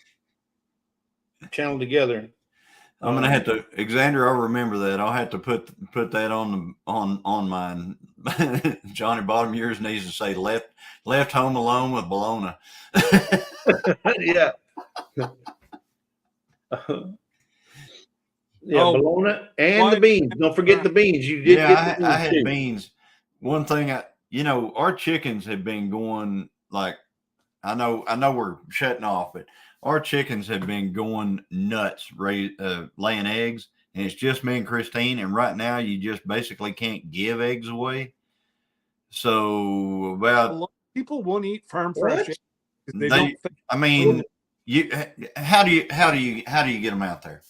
channel together. I'm gonna have to, Xander. I'll remember that. I'll have to put that on mine. Johnny Bottom yours needs to say left home alone with Bologna. Yeah. Bologna and the beans. Don't forget the beans. You did. Yeah, I had beans. One thing, our chickens have been going like, I know we're shutting off, but our chickens have been going nuts, laying eggs, and it's just me and Christine. And right now, you just basically can't give eggs away. So A about lot of people won't eat farm What? fresh eggs. They don't think. I mean, you how do you get them out there?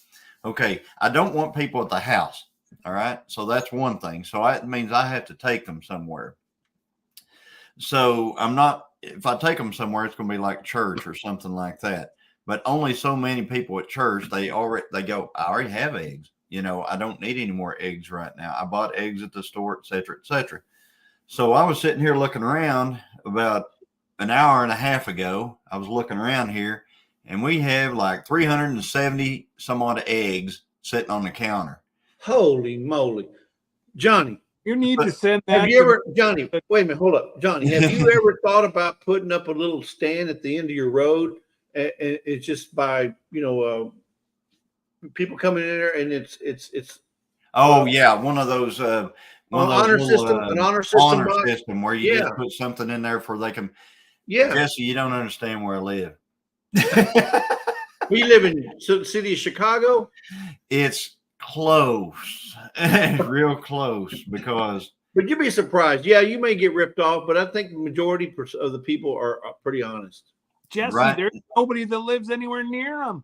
Okay, I don't want people at the house. All right, so that's one thing. So that means I have to take them somewhere. So I'm not. If I take them somewhere, it's going to be like church or something like that. But only so many people at church. They go. I already have eggs. You know, I don't need any more eggs right now. I bought eggs at the store, et cetera, et cetera. So I was sitting here looking around about an hour and a half ago. I was looking around here, and we have like 370 some odd eggs sitting on the counter. Holy moly. Johnny, You need to send that. have you ever, Johnny, wait a minute, hold up. Johnny, have you ever thought about putting up a little stand at the end of your road? And it's just by, people coming in there, and it's Oh yeah, one of those an honor system honor box. system where you Yeah. just put something in there for they can. Yeah. Jesse, you don't understand where I live. We live in the city of Chicago. It's close, real close, because But you'd be surprised. Yeah, you may get ripped off, but I think the majority of the people are pretty honest. Jesse, Right. there's nobody that lives anywhere near them.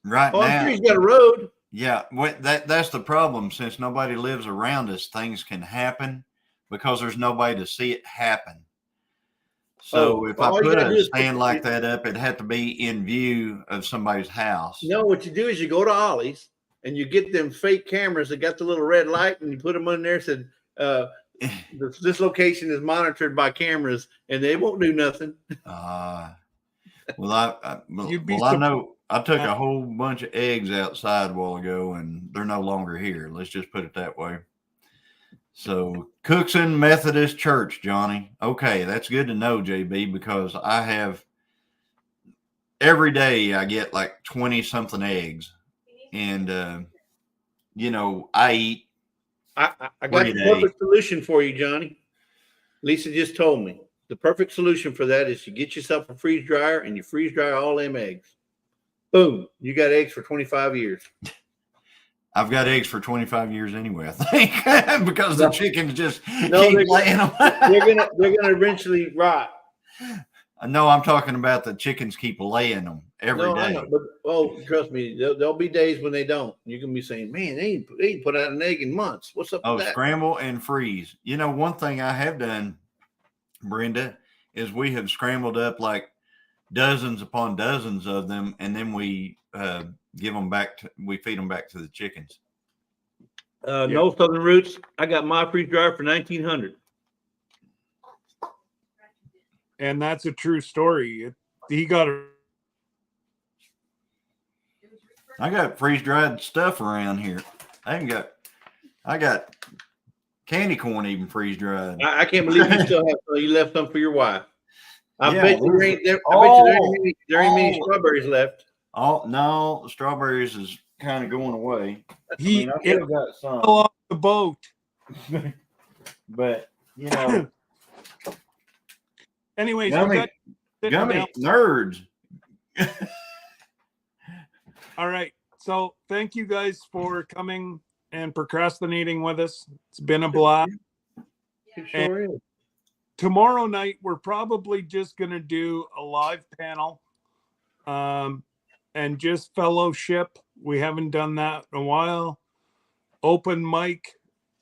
right Oh, I'm now, sure he's got a road. yeah, that's the problem. Since nobody lives around us, things can happen because there's nobody to see it happen. So if I all you put gotta do a is stand like that up, it'd have to be in view of somebody's house. No, what you do is you go to Ollie's and you get them fake cameras that got the little red light, and you put them on there. Said this location is monitored by cameras, and they won't do nothing. Well, I know I took a whole bunch of eggs outside a while ago, and they're no longer here. Let's just put it that way. So Cookson Methodist Church, Johnny. Okay, that's good to know, JB, because I have every day I get like 20 something eggs, and I eat. I got the perfect solution for you, Johnny. Lisa just told me the perfect solution for that is you get yourself a freeze dryer and you freeze dry all them eggs. Boom, you got eggs for 25 years. I've got eggs for 25 years anyway, I think, because the chickens just keep laying them. they're gonna eventually rot. No, I'm talking about the chickens keep laying them every day. I know, but trust me, there'll be days when they don't. You can be saying, "Man, they ain't put out an egg in months. What's up with that?" Scramble and freeze. You know, one thing I have done, Brenda, is we have scrambled up like dozens upon dozens of them, and then we feed them back to the chickens. No Southern Roots. I got my freeze dryer for $1,900. And that's a true story. He got a. I got freeze dried stuff around here. I got candy corn even freeze dried. I can't believe you still have some. You left some for your wife. I bet you there ain't many strawberries left. Oh no, the strawberries is kind of going away. He got some off the boat, but Anyways, gummy nerds. All right. So thank you guys for coming and procrastinating with us. It's been a blast. It sure is. Tomorrow night, we're probably just going to do a live panel and just fellowship. We haven't done that in a while. Open mic.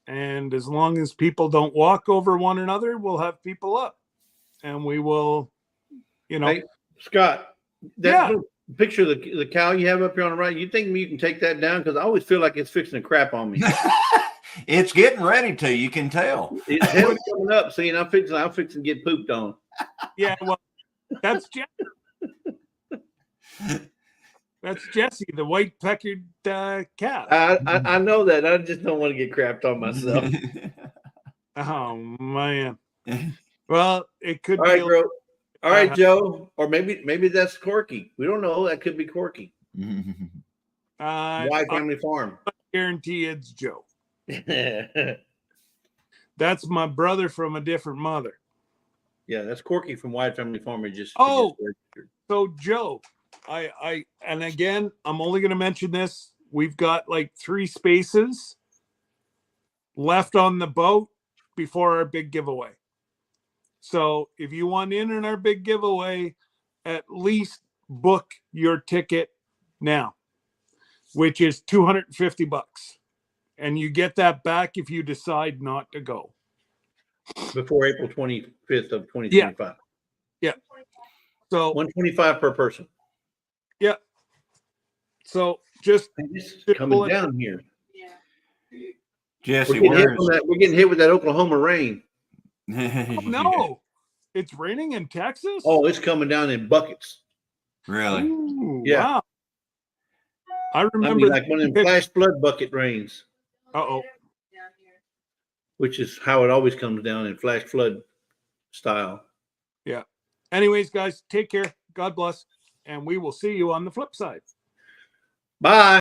And as long as people don't walk over one another, we'll have people up. And we will, Hey, Scott, that picture of the cow you have up here on the right, you think you can take that down? Because I always feel like it's fixing to crap on me. It's getting ready to. You can tell. It's heavy coming up. See, and I'm fixing to get pooped on. Yeah, well, that's that's Jesse, the white peckered cat. I know that. I just don't want to get crapped on myself. Oh man. Well, it could All be. Right, bro. All right, Joe. Or maybe that's Corky. We don't know. That could be Corky. Why Family Farm? I guarantee it's Joe. That's my brother from a different mother. Yeah, that's Corky from Wide Family Farm. So Joe, and again, I'm only going to mention this we've got like 3 spaces left on the boat before our big giveaway. So if you want in our big giveaway, at least book your ticket now, which is $250. And you get that back if you decide not to go. Before April 25th of 2025. Yeah. So $125 per person. Yeah. So just it's coming down here. Jesse, we're getting hit with that Oklahoma rain. Oh, no, it's raining in Texas. Oh, it's coming down in buckets. Really? Ooh, Yeah. Wow. I remember like one of them flash flood bucket rains. Uh-oh. Which is how it always comes down in flash flood style. Yeah. Anyways, guys, take care. God bless. And we will see you on the flip side. Bye.